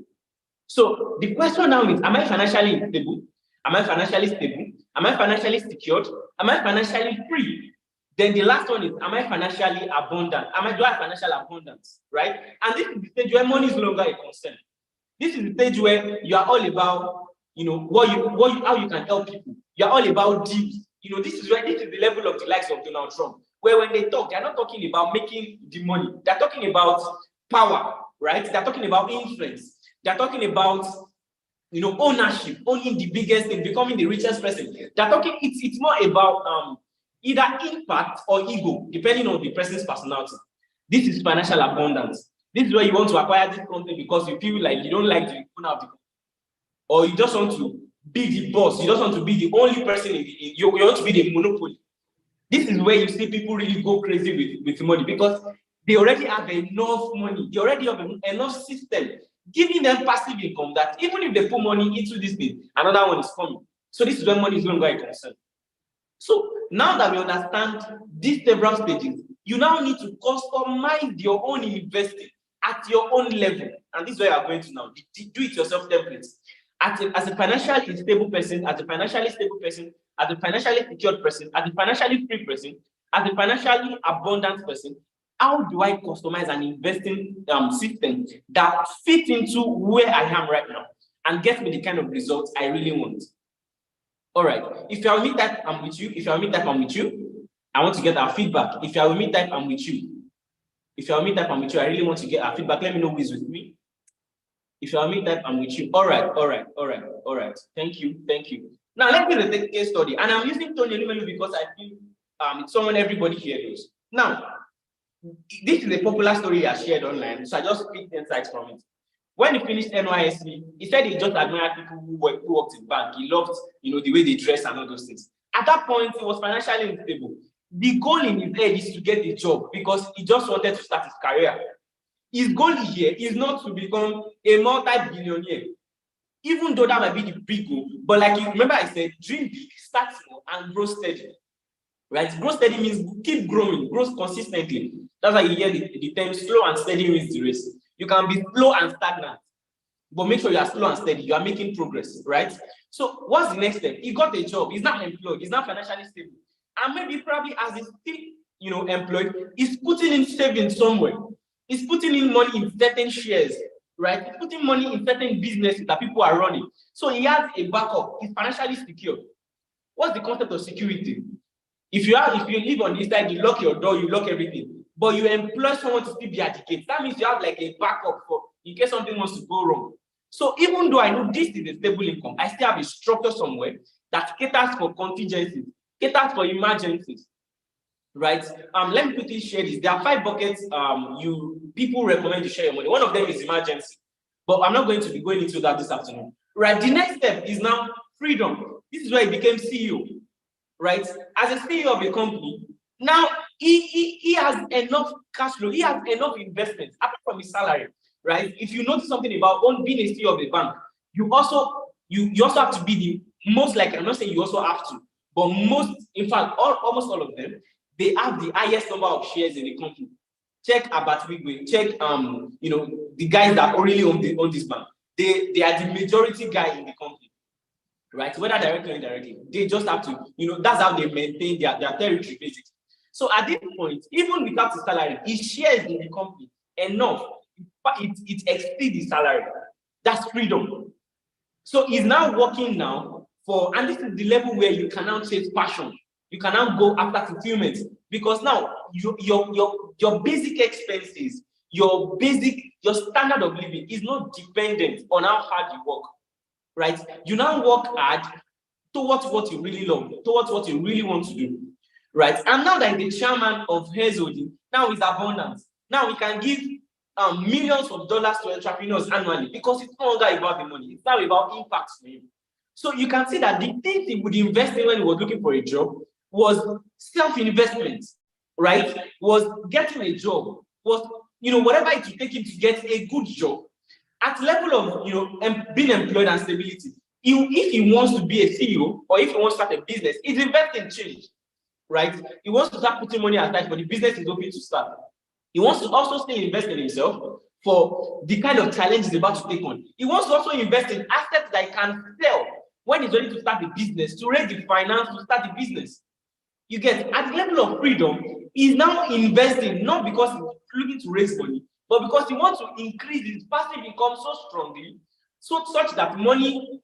So the question now is, am I financially stable? Am I financially stable? Am I financially secured? Am I financially free? Then the last one is, am I financially abundant? Do I have financial abundance, right? And this is the stage where money is no longer a concern. This is the stage where you are all about, how you can help people. You are all about deals. This is the level of the likes of Donald Trump, where when they talk, they're not talking about making the money. They're talking about power, right? They're talking about influence. They're talking about, ownership, owning the biggest thing, becoming the richest person. They're talking, it's more about either impact or ego, depending on the person's personality. This is financial abundance. This is where you want to acquire this company because you feel like you don't like the owner of the company, or you just want to be the boss. You just want to be the only person you want to be the monopoly. This is where you see people really go crazy with money because they already have enough money. They already have enough system giving them passive income that even if they put money into this thing, another one is coming. So this is when money is no longer a concern. So now that we understand these several stages, you now need to customize your own investing at your own level. And this is where you are going to now. Do it yourself templates. As a financially stable person, as a financially stable person, as a financially secured person, as a financially free person, as a financially abundant person, how do I customize an investing system that fits into where I am right now and get me the kind of results I really want? All right. If you are with me type, I'm with you. If you are with me type, I'm with you. I want to get our feedback. If you are with me type, I'm with you. If you are with me type, I'm with you. I really want to get our feedback. Let me know who is with me. If you are with me type, I'm with you. All right. Thank you. Now let me take a case study. And I'm using Tony Lumelu because I feel it's someone everybody here knows. Now, this is a popular story he has shared online, so I just picked insights from it. When he finished NYSC, he said he just admired people who worked in bank. He loved, the way they dress and all those things. At that point, he was financially unstable. The goal in his head is to get a job because he just wanted to start his career. His goal here is not to become a multi-billionaire, even though that might be the big goal. But like you remember, I said, dream big, start small, and grow steady. Right? Grow steady means keep growing, grow consistently. That's why you hear the term slow and steady wins the race. You can be slow and stagnant, but make sure you are slow and steady. You are making progress, right? So what's the next step? He got a job. He's not employed. He's not financially stable. And maybe probably as he's still, employed, he's putting in savings somewhere. He's putting in money in certain shares, right? He's putting money in certain businesses that people are running. So he has a backup. He's financially secure. What's the concept of security? If you live on this side, you lock your door, you lock everything, but you employ someone to still be at the gate. That means you have like a backup for in case something wants to go wrong. So even though I know this is a stable income, I still have a structure somewhere that caters for contingencies, caters for emergencies, right? Let me quickly share this. There are 5 buckets people recommend to share your money. One of them is emergency, but I'm not going to be going into that this afternoon. Right? The next step is now freedom. This is where he became CEO. Right? As a CEO of a company, now he has enough cash flow, he has enough investments apart from his salary, right? If you notice something about being a CEO of a bank, you also have to be the most likely. I'm not saying you also have to, but in fact, almost all of them, they have the highest number of shares in the company. Check Abatwigwe, check the guys that really own this bank. They are the majority guy in the company. Right, whether directly or indirectly, they just have to, that's how they maintain their territory, basically. So at this point, even without his salary, he shares in the company enough, but it exceeds his salary. That's freedom. So he's now working now and this is the level where you can now chase passion. You can now go after fulfillment because now your basic expenses, your standard of living is not dependent on how hard you work. Right? You now work hard towards what you really love, towards what you really want to do. Right? And now that the chairman of Holding, now is abundance. Now we can give millions of dollars to entrepreneurs annually because it's no longer about the money, it's now about impact for him. So you can see that the things he would invest in when he was looking for a job was self-investment, right? Was getting a job, was whatever it would take him to get a good job. At level of being employed and stability, if he wants to be a CEO or if he wants to start a business, he's investing in change, right? He wants to start putting money aside for the business he's hoping to start. He wants to also still invest in himself for the kind of challenge he's about to take on. He wants to also invest in assets that he can sell when he's ready to start the business, to raise the finance to start the business. You get, at the level of freedom, he's now investing not because he's looking to raise money, but because he wants to increase his passive income so strongly, such that money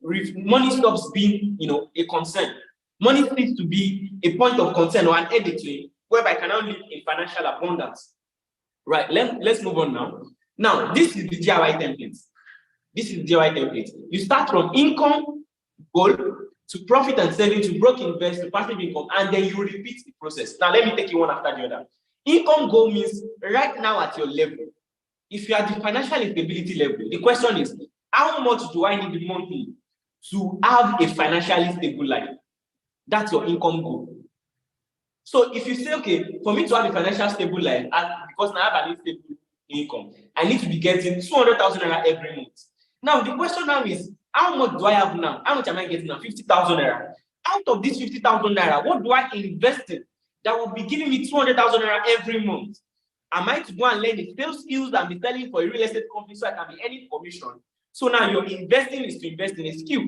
stops being, a concern. Money needs to be a point of concern or an headache to him, whereby I can now live in financial abundance. Right? Let's move on now. Now, this is the DIY template. You start from income goal, to profit and saving, to broke invest, to passive income, and then you repeat the process. Now, let me take you one after the other. Income goal means right now at your level. If you are the financial instability level, the question is, how much do I need monthly to have a financially stable life? That's your income goal. So if you say, okay, for me to have a financial stable life, because now I have an unstable income, I need to be getting 200,000 naira every month. Now, the question now is, how much do I have now? How much am I getting now? 50,000 naira. Out of this 50,000 naira, what do I invest in that will be giving me 200,000 naira every month? Am I to go and learn the sales skills and be selling for a real estate company so I can be earning commission? So now your investing is to invest in a skill.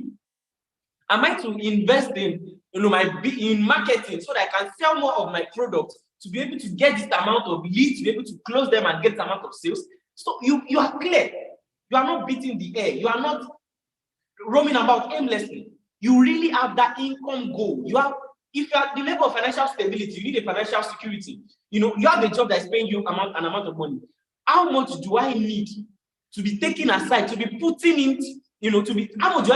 Am I to invest in in marketing so that I can sell more of my products to be able to get this amount of leads, to be able to close them and get this amount of sales? So you are clear. You are not beating the air. You are not roaming about aimlessly. You really have that income goal. You have, if you are at the level of financial stability, you need a financial security. You have a job that is paying you an amount of money. How much do I need to be taken aside, to be putting in, how much do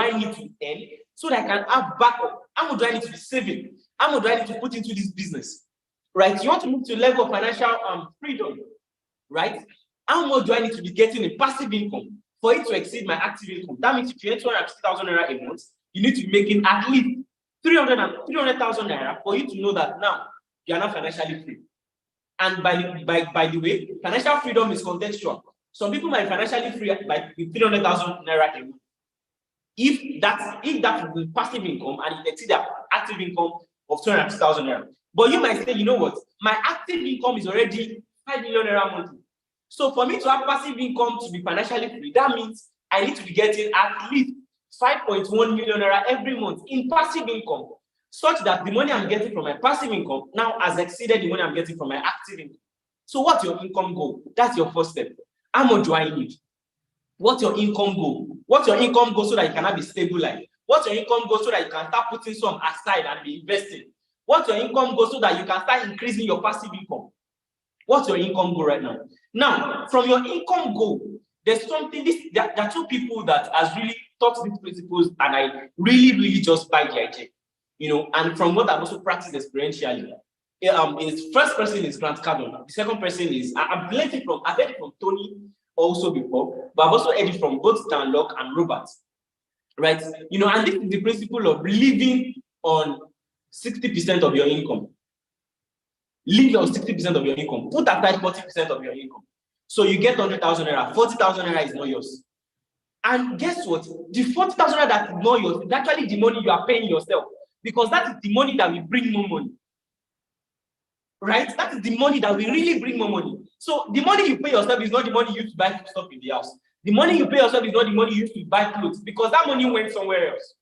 I need to earn so that I can have backup? How much do I need to be saving? How much do I need to put into this business? Right? You want to move to a level of financial freedom, right? How much do I need to be getting in passive income for it to exceed my active income? That means if you earn 250,000 naira a month, you need to be making at least 300,000 naira for you to know that now you are not financially free. And by the way, financial freedom is contextual. Some people might be financially free by 300,000 naira a month. If that is passive income and it exceeds their active income of 250,000 naira. But you might say, you know what? My active income is already 5 million naira monthly. So for me to have passive income to be financially free, that means I need to be getting at least 5.1 million naira every month in passive income, such that the money I'm getting from my passive income now has exceeded the money I'm getting from my active income. So what's your income goal? That's your first step. How much do I need? What's your income goal? What's your income goal so that you can have a stable life? What's your income goal so that you can start putting some aside and be investing? What's your income goal so that you can start increasing your passive income? What's your income goal right now? Now, from your income goal, there's something, there are two people that has really taught these principles, and I really just buy the idea. And from what I've also practiced experientially. His first person is Grant Cardone. The second person is, I've heard it from Tony also before, but I've also heard it from both Dan Locke and Robert. Right? And this is the principle of living on 60% of your income. Live on 60% of your income. Put aside 40% of your income. So you get 100,000 naira. 40,000 naira is not yours. And guess what? The 40,000 naira that is not yours is actually the money you are paying yourself, because that is the money that will bring more money. Right? That is the money that will really bring more money. So the money you pay yourself is not the money you use to buy stuff in the house. The money you pay yourself is not the money you use to buy clothes, because that money went somewhere else.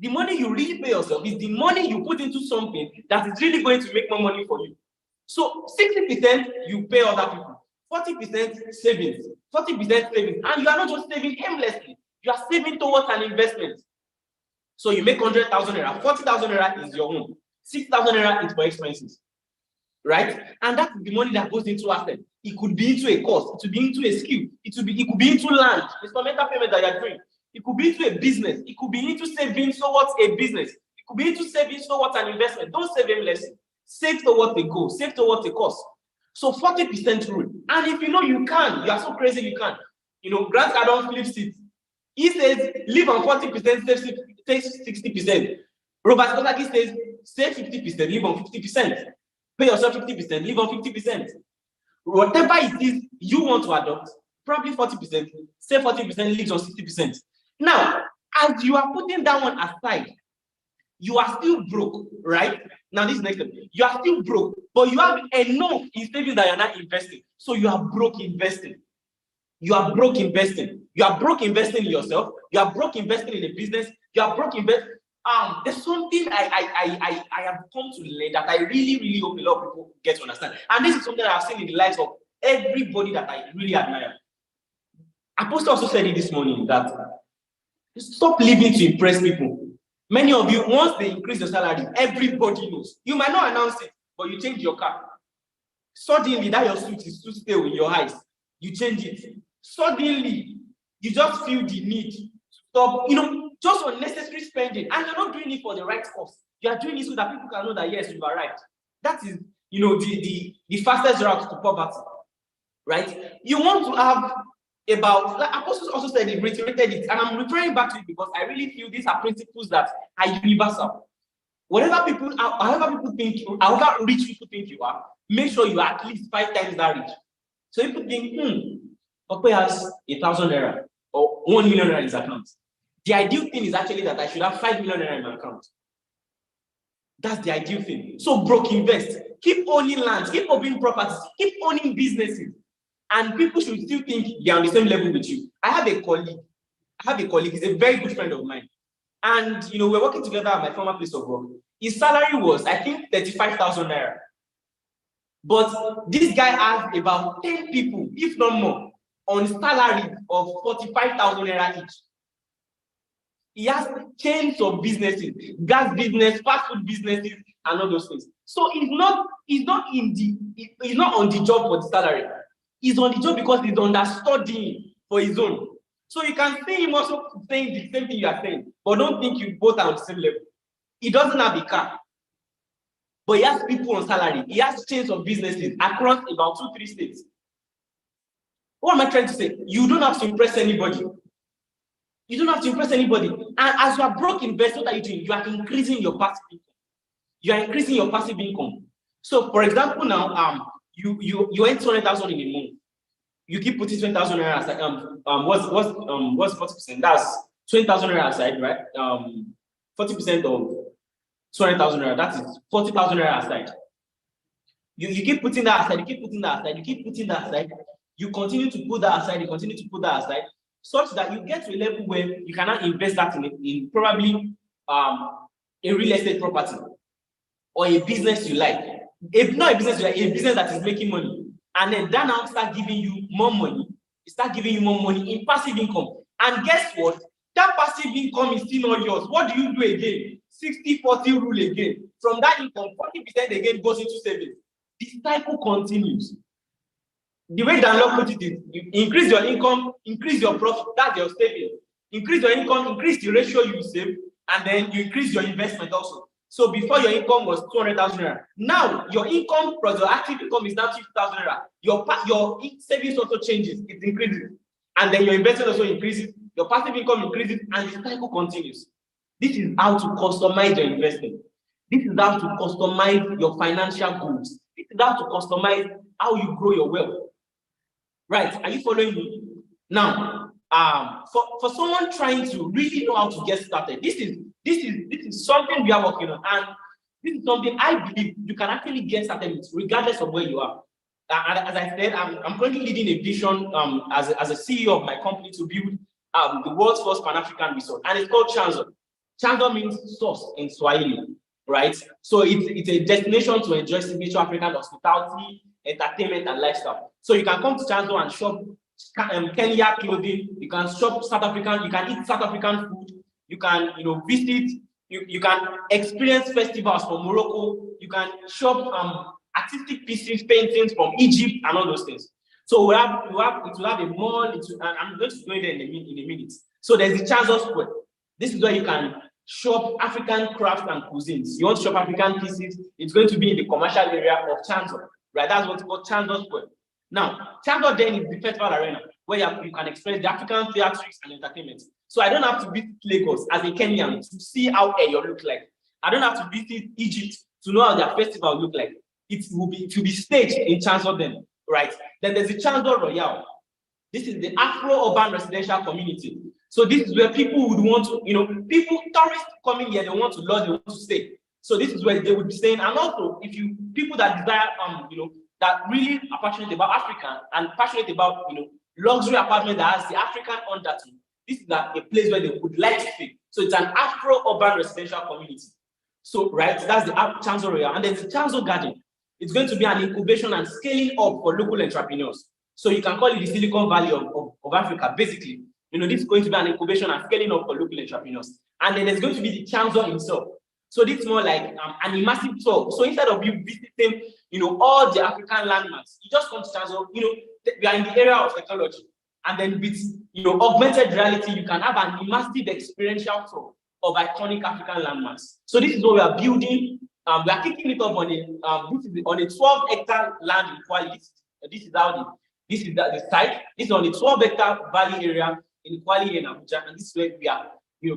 The money you really pay yourself is the money you put into something that is really going to make more money for you. So 60% you pay other people, 40% savings, 40% savings, and you are not just saving aimlessly, you are saving towards an investment. So you make 100,000 naira, 40,000 naira is your own, 6,000 naira is for expenses, right? And that's the money that goes into asset. It could be into a course, it could be into a skill, it could be into land, instrumental payment that you're doing. It could be into a business, it could be into savings towards a business, it could be into savings towards an investment. Don't save aimlessly. Save towards a goal, save towards a cost. So 40% rule. And if you can, you are so crazy you can. Grant Cardone flips it. He says, live on 40%, save 60%. Robert Kiyosaki says, save 50%, live on 50%. Pay yourself 50%, live on 50%. Whatever it is you want to adopt, probably 40%, save 40%, live on 60%. Now, as you are putting that one aside, you are still broke, right? Now, this next step. You are still broke, but you have enough in savings that you're not investing. So you are broke investing. You are broke investing. You are broke investing in yourself. You are broke investing in a business. You are broke investing. There's something I have come to learn that I really hope a lot of people get to understand. And this is something I've seen in the lives of everybody that I really admire. Apostle also said it this morning that stop living to impress people. Many of you, once they increase your salary, everybody knows. You might not announce it, but you change your car. Suddenly, that your suit is too stale in your eyes. You change it. Suddenly, you just feel the need to stop. just unnecessary spending, and you're not doing it for the right cause. You are doing it so that people can know that yes, you've arrived. That is, the fastest route to poverty, right? You want to have about, like Apostles also said, he reiterated it, and I'm referring back to it because I really feel these are principles that are universal. Whatever people, however people think you, however rich people think you are, make sure you are at least 5 times that rich. So if you think, Okwe has 1,000 naira or 1 million naira in his account, the ideal thing is actually that I should have 5 million naira in my account. That's the ideal thing. So broke invest, keep owning lands, keep owning properties, keep owning businesses, and people should still think they are on the same level with you. I have a colleague, he's a very good friend of mine. And we're working together at my former place of work. His salary was, I think, 35,000 naira. But this guy has about 10 people, if not more, on salary of 45,000 naira each. He has chains of businesses, gas business, fast food businesses, and all those things. So he's not on the job for the salary. He's on the job because he's understudying for his own. So you can see him also saying the same thing you are saying, but don't think you both are on the same level. He doesn't have a car, but he has people on salary. He has chains of businesses across about 2-3 states. What am I trying to say? You don't have to impress anybody. You don't have to impress anybody. And as you are broke investors, what are you doing? You are increasing your passive income. You are increasing your passive income. So, for example, now you earn 200,000 in a month. You keep putting 20,000 naira aside. What's 40%? That's 20,000 naira aside, right? 40% of 200,000 naira. That is 40,000 naira aside. You keep putting that aside. You keep putting that aside. You keep putting that aside. You continue to put that aside. You continue to put that aside, such that you get to a level where you cannot invest that in probably a real estate property or a business you like. If not a business you like, a business that is making money. And then that now start giving you more money. It start giving you more money in passive income. And guess what? That passive income is still not yours. What do you do again? 60-40 rule again. From that income, 40% again goes into savings. The cycle continues. The way Danlop put it is, you increase your income, increase your profit, that's your savings. Increase your income, increase the ratio you save, and then you increase your investment also. So before your income was 200,000 naira. Now your income plus your active income is now 50,000 naira. Your savings also changes, it increases. And then your investment also increases, your passive income increases, and the cycle continues. This is how to customize your investing. This is how to customize your financial goals. This is how to customize how you grow your wealth. Right? Are you following me? Now, for someone trying to really know how to get started, this is something we are working on, and this is something I believe you can actually get started with, regardless of where you are. As I said, I'm currently leading a vision as a CEO of my company to build the world's first Pan-African resort, and it's called Chanzo. Chanzo means source in Swahili, right? So it's a destination to enjoy signature African hospitality, entertainment, and lifestyle. So you can come to Chanzo and shop Kenya clothing. You can shop South African. You can eat South African food. You can visit. You can experience festivals from Morocco. You can shop artistic pieces, paintings from Egypt, and all those things. So it will have a mall. And I'm going to go there in a minute. So there's the Chanzo Square. This is where you can shop African crafts and cuisines. You want to shop African pieces, it's going to be in the commercial area of Chanzo, right? That's what's called Chanzo Square. Now, Chanzo then is the festival arena where you can experience the African theatrics and entertainment. So I don't have to visit Lagos as a Kenyan to see how Eyo look like. I don't have to visit Egypt to know how their festival look like. It will be staged in Chanzo then, right? Then there's the Chanzo Royale. This is the Afro-urban residential community. So this is where people would want to, tourists coming here, they want to lodge, they want to stay. So this is where they would be staying. And also, people that desire, that really are passionate about Africa and passionate about, luxury apartment that has the African undertone, this is a place where they would like to stay. So it's an Afro-urban residential community. So, right, that's the Chanzo Royale. And there's the Chanzo Garden. It's going to be an incubation and scaling up for local entrepreneurs. So you can call it the Silicon Valley of Africa, basically. This is going to be an incubation and scaling up for local entrepreneurs. And then there's going to be the Chanzo himself. So this is more like an immersive tour. So instead of you visiting, all the African landmarks, you just come to Chanzo. We are in the area of technology. And then with augmented reality, you can have an immersive experiential tour of iconic African landmarks. So this is what we are building. We are kicking it off on a 12-hectare land in Kwali. This is the site. This is on a 12-hectare valley area in Kwali in Abuja, and this is where we are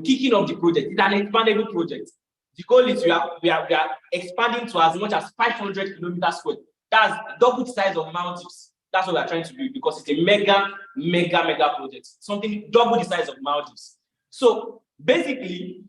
kicking off the project. It's an expandable project. The goal is we are expanding to as much as 500 kilometers square. That's double the size of Maldives. That's what we are trying to do, because it's a mega project. Something double the size of Maldives. So basically,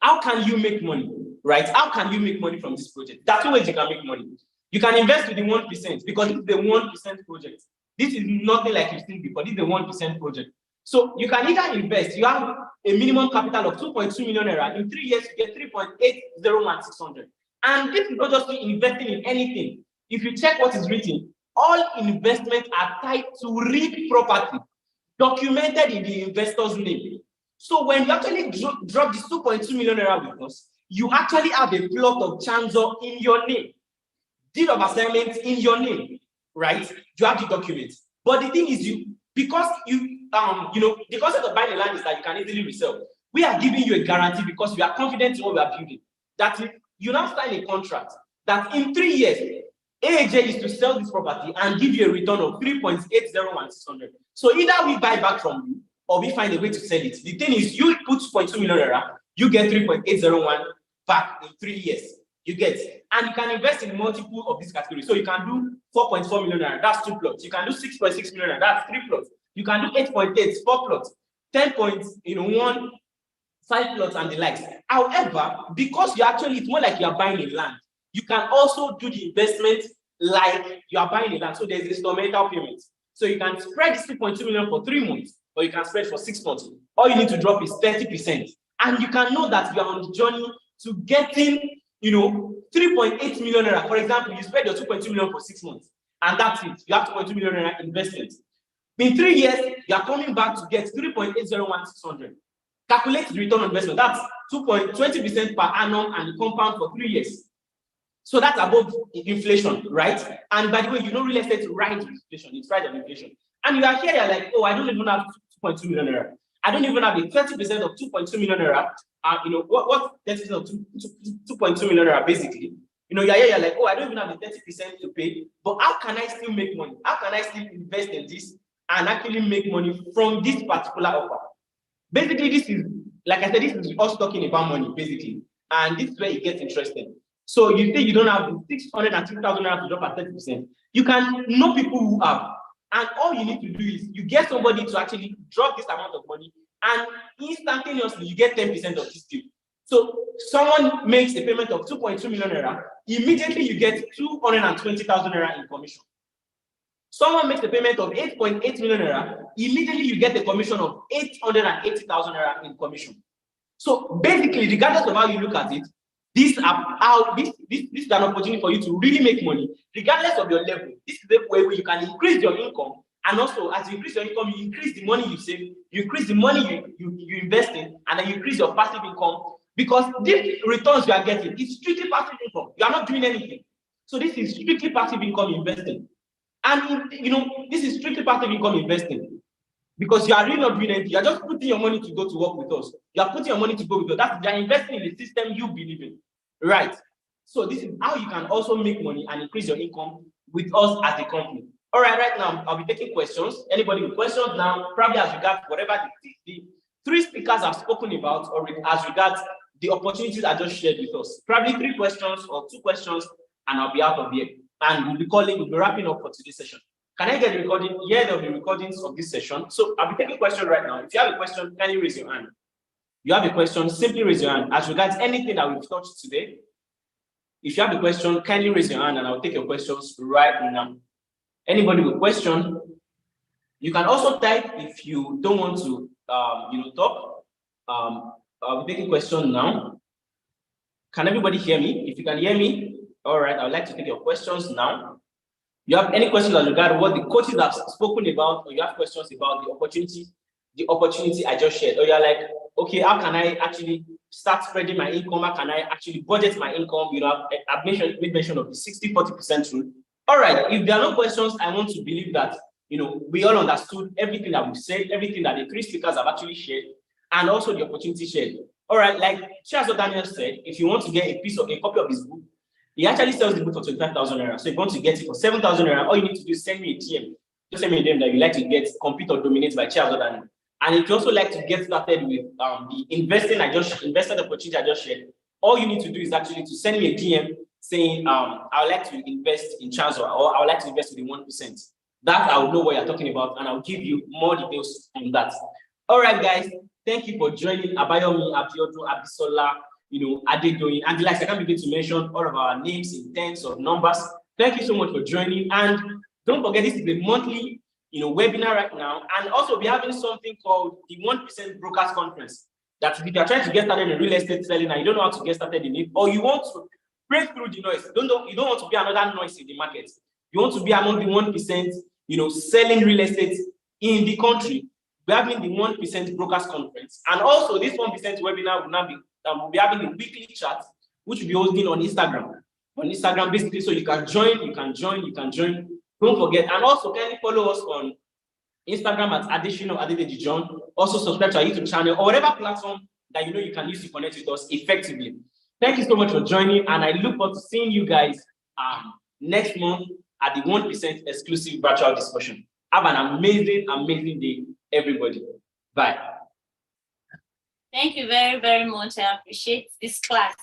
how can you make money, right? How can you make money from this project? There are two ways you can make money. You can invest with the 1%, because this is the 1% project. This is nothing like you've seen before. This is the 1% project. So you can either invest, you have a minimum capital of 2.2 million naira. In 3 years, you get 3.801600. And this is not just investing in anything. If you check what is written, all investments are tied to real property, documented in the investor's name. So when you actually drop this 2.2 million naira with us, you actually have a plot of Chanzo in your name, deed of assignment in your name, right? You have the document. But the thing is, because the concept of buying the land is that you can easily resell. We are giving you a guarantee because we are confident in what we are building. That if you now sign a contract that in 3 years, AAJ is to sell this property and give you a return of 3.801600. So either we buy back from you or we find a way to sell it. The thing is, you put 2.2 million naira, you get 3.801 back in 3 years. You get, and you can invest in multiple of these categories. So you can do 4.4 million naira, that's 2 plots. You can do 6.6 million naira, that's 3 plots. You can do 8.8, 4 plots, 10.1, 5 plots, and the likes. However, because it's more like you are buying a land, you can also do the investment like you are buying a land. So there's instrumental payments. So you can spread this 2.2 million for 3 months, or you can spread for 6 months. All you need to drop is 30%. And you can know that you are on the journey to getting 3.8 million naira. For example, you spread your 2.2 million for 6 months, and that's it. You have 2.2 million naira investment. In 3 years, you are coming back to get 3.801600. Calculate the return on investment. That's 2.20% per annum and compound for 3 years. So that's above inflation, right? And by the way, real estate rides with inflation. It's right of inflation. And you are here, you're like, oh, I don't even have 2.2 million naira. I don't even have the 30% of 2.2 million naira. What 30% of 2.2 million naira basically? You're here, you're like, oh, I don't even have the 30% to pay. But how can I still make money? How can I still invest in this and actually make money from this particular offer? Basically, this is, like I said, this is us talking about money, basically. And this is where it gets interesting. So you think you don't have 602,000 naira to drop at 30%. You can know people who have. And all you need to do is you get somebody to actually drop this amount of money, and instantaneously you get 10% of this deal. So someone makes a payment of 2.2 million naira, immediately you get 220,000 naira in commission. Someone makes a payment of 8.8 million naira, immediately you get a commission of 880,000 naira in commission. So basically, regardless of how you look at it, this is an opportunity for you to really make money, regardless of your level. This is the way where you can increase your income, and also as you increase your income, you increase the money you save, you increase the money you invest in, and then you increase your passive income, because these returns you are getting is strictly passive income. You are not doing anything. So this is strictly passive income investing. And this is strictly passive income investing, because you are really not doing anything. You are just putting your money to go to work with us. You are putting your money to go with us. You are investing in the system you believe in. Right. So this is how you can also make money and increase your income with us as a company. All right, right now I'll be taking questions. Anybody with questions now, probably as regards whatever the 3 speakers have spoken about, or as regards the opportunities I just shared with us. Probably 3 questions or 2 questions, and I'll be out of here. And we'll be wrapping up for today's session. Can I get the recording? Yeah, there'll be recordings of this session. So I'll be taking a question right now. If you have a question, can you raise your hand? You have a question, simply raise your hand. As regards anything that we've touched today, if you have a question, kindly raise your hand and I'll take your questions right now. Anybody with a question, you can also type if you don't want to talk. I'll be taking questions now. Can everybody hear me? If you can hear me, all right, I'd like to take your questions now. You have any questions as regards what the coaches have spoken about, or you have questions about the opportunity I just shared, or you're like, okay, how can I actually start spreading my income? How can I actually budget my income? I've made mention of the 60-40% rule. All right, if there are no questions, I want to believe that we all understood everything that we've said, everything that the 3 speakers have actually shared, and also the opportunity shared. All right, like Charles Daniel said, if you want to get a copy of his book, he actually sells the book for 25,000 naira. So if you want to get it for 7,000 naira, all you need to do is send me a DM. Just send me a DM that you like to get Compete or Dominate by Charles Daniel. And if you also like to get started with the investing opportunity I just shared, all you need to do is actually to send me a DM saying, I would like to invest in Charles, or I would like to invest with the 1%. That I will know what you're talking about, and I'll give you more details on that. All right, guys, thank you for joining Abayomi, Abiodun, Abisola, Adedoyin, and like I can't begin to mention all of our names in terms of numbers. Thank you so much for joining, and don't forget this is the monthly webinar right now, and also we're having something called the 1% Brokers Conference. That if you are trying to get started in real estate selling and you don't know how to get started in it, or you want to break through the noise, you don't want to be another noise in the market. You want to be among the 1%, selling real estate in the country. We're having the 1% Brokers Conference, and also this 1% webinar will now be we'll be having a weekly chat, which will be hosting on Instagram. On Instagram, basically, so you can join. Don't forget, and also kindly follow us on Instagram at Adesina Adedeji John. Also subscribe to our YouTube channel or whatever platform that you can use to connect with us effectively. Thank you so much for joining, and I look forward to seeing you guys next month at the 1% exclusive virtual discussion. Have an amazing day, everybody. Bye. Thank you very, very much. I appreciate this class.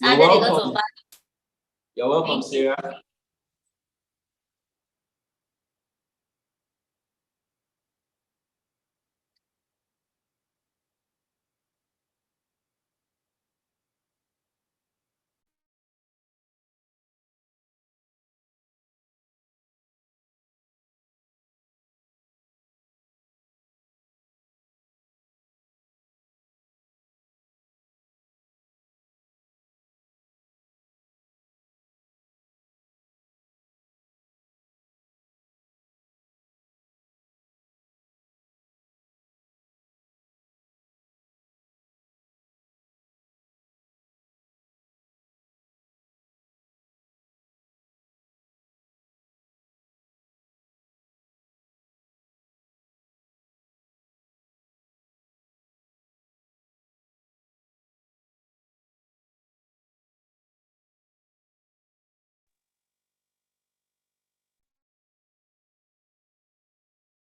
You're welcome. You're welcome, Sarah.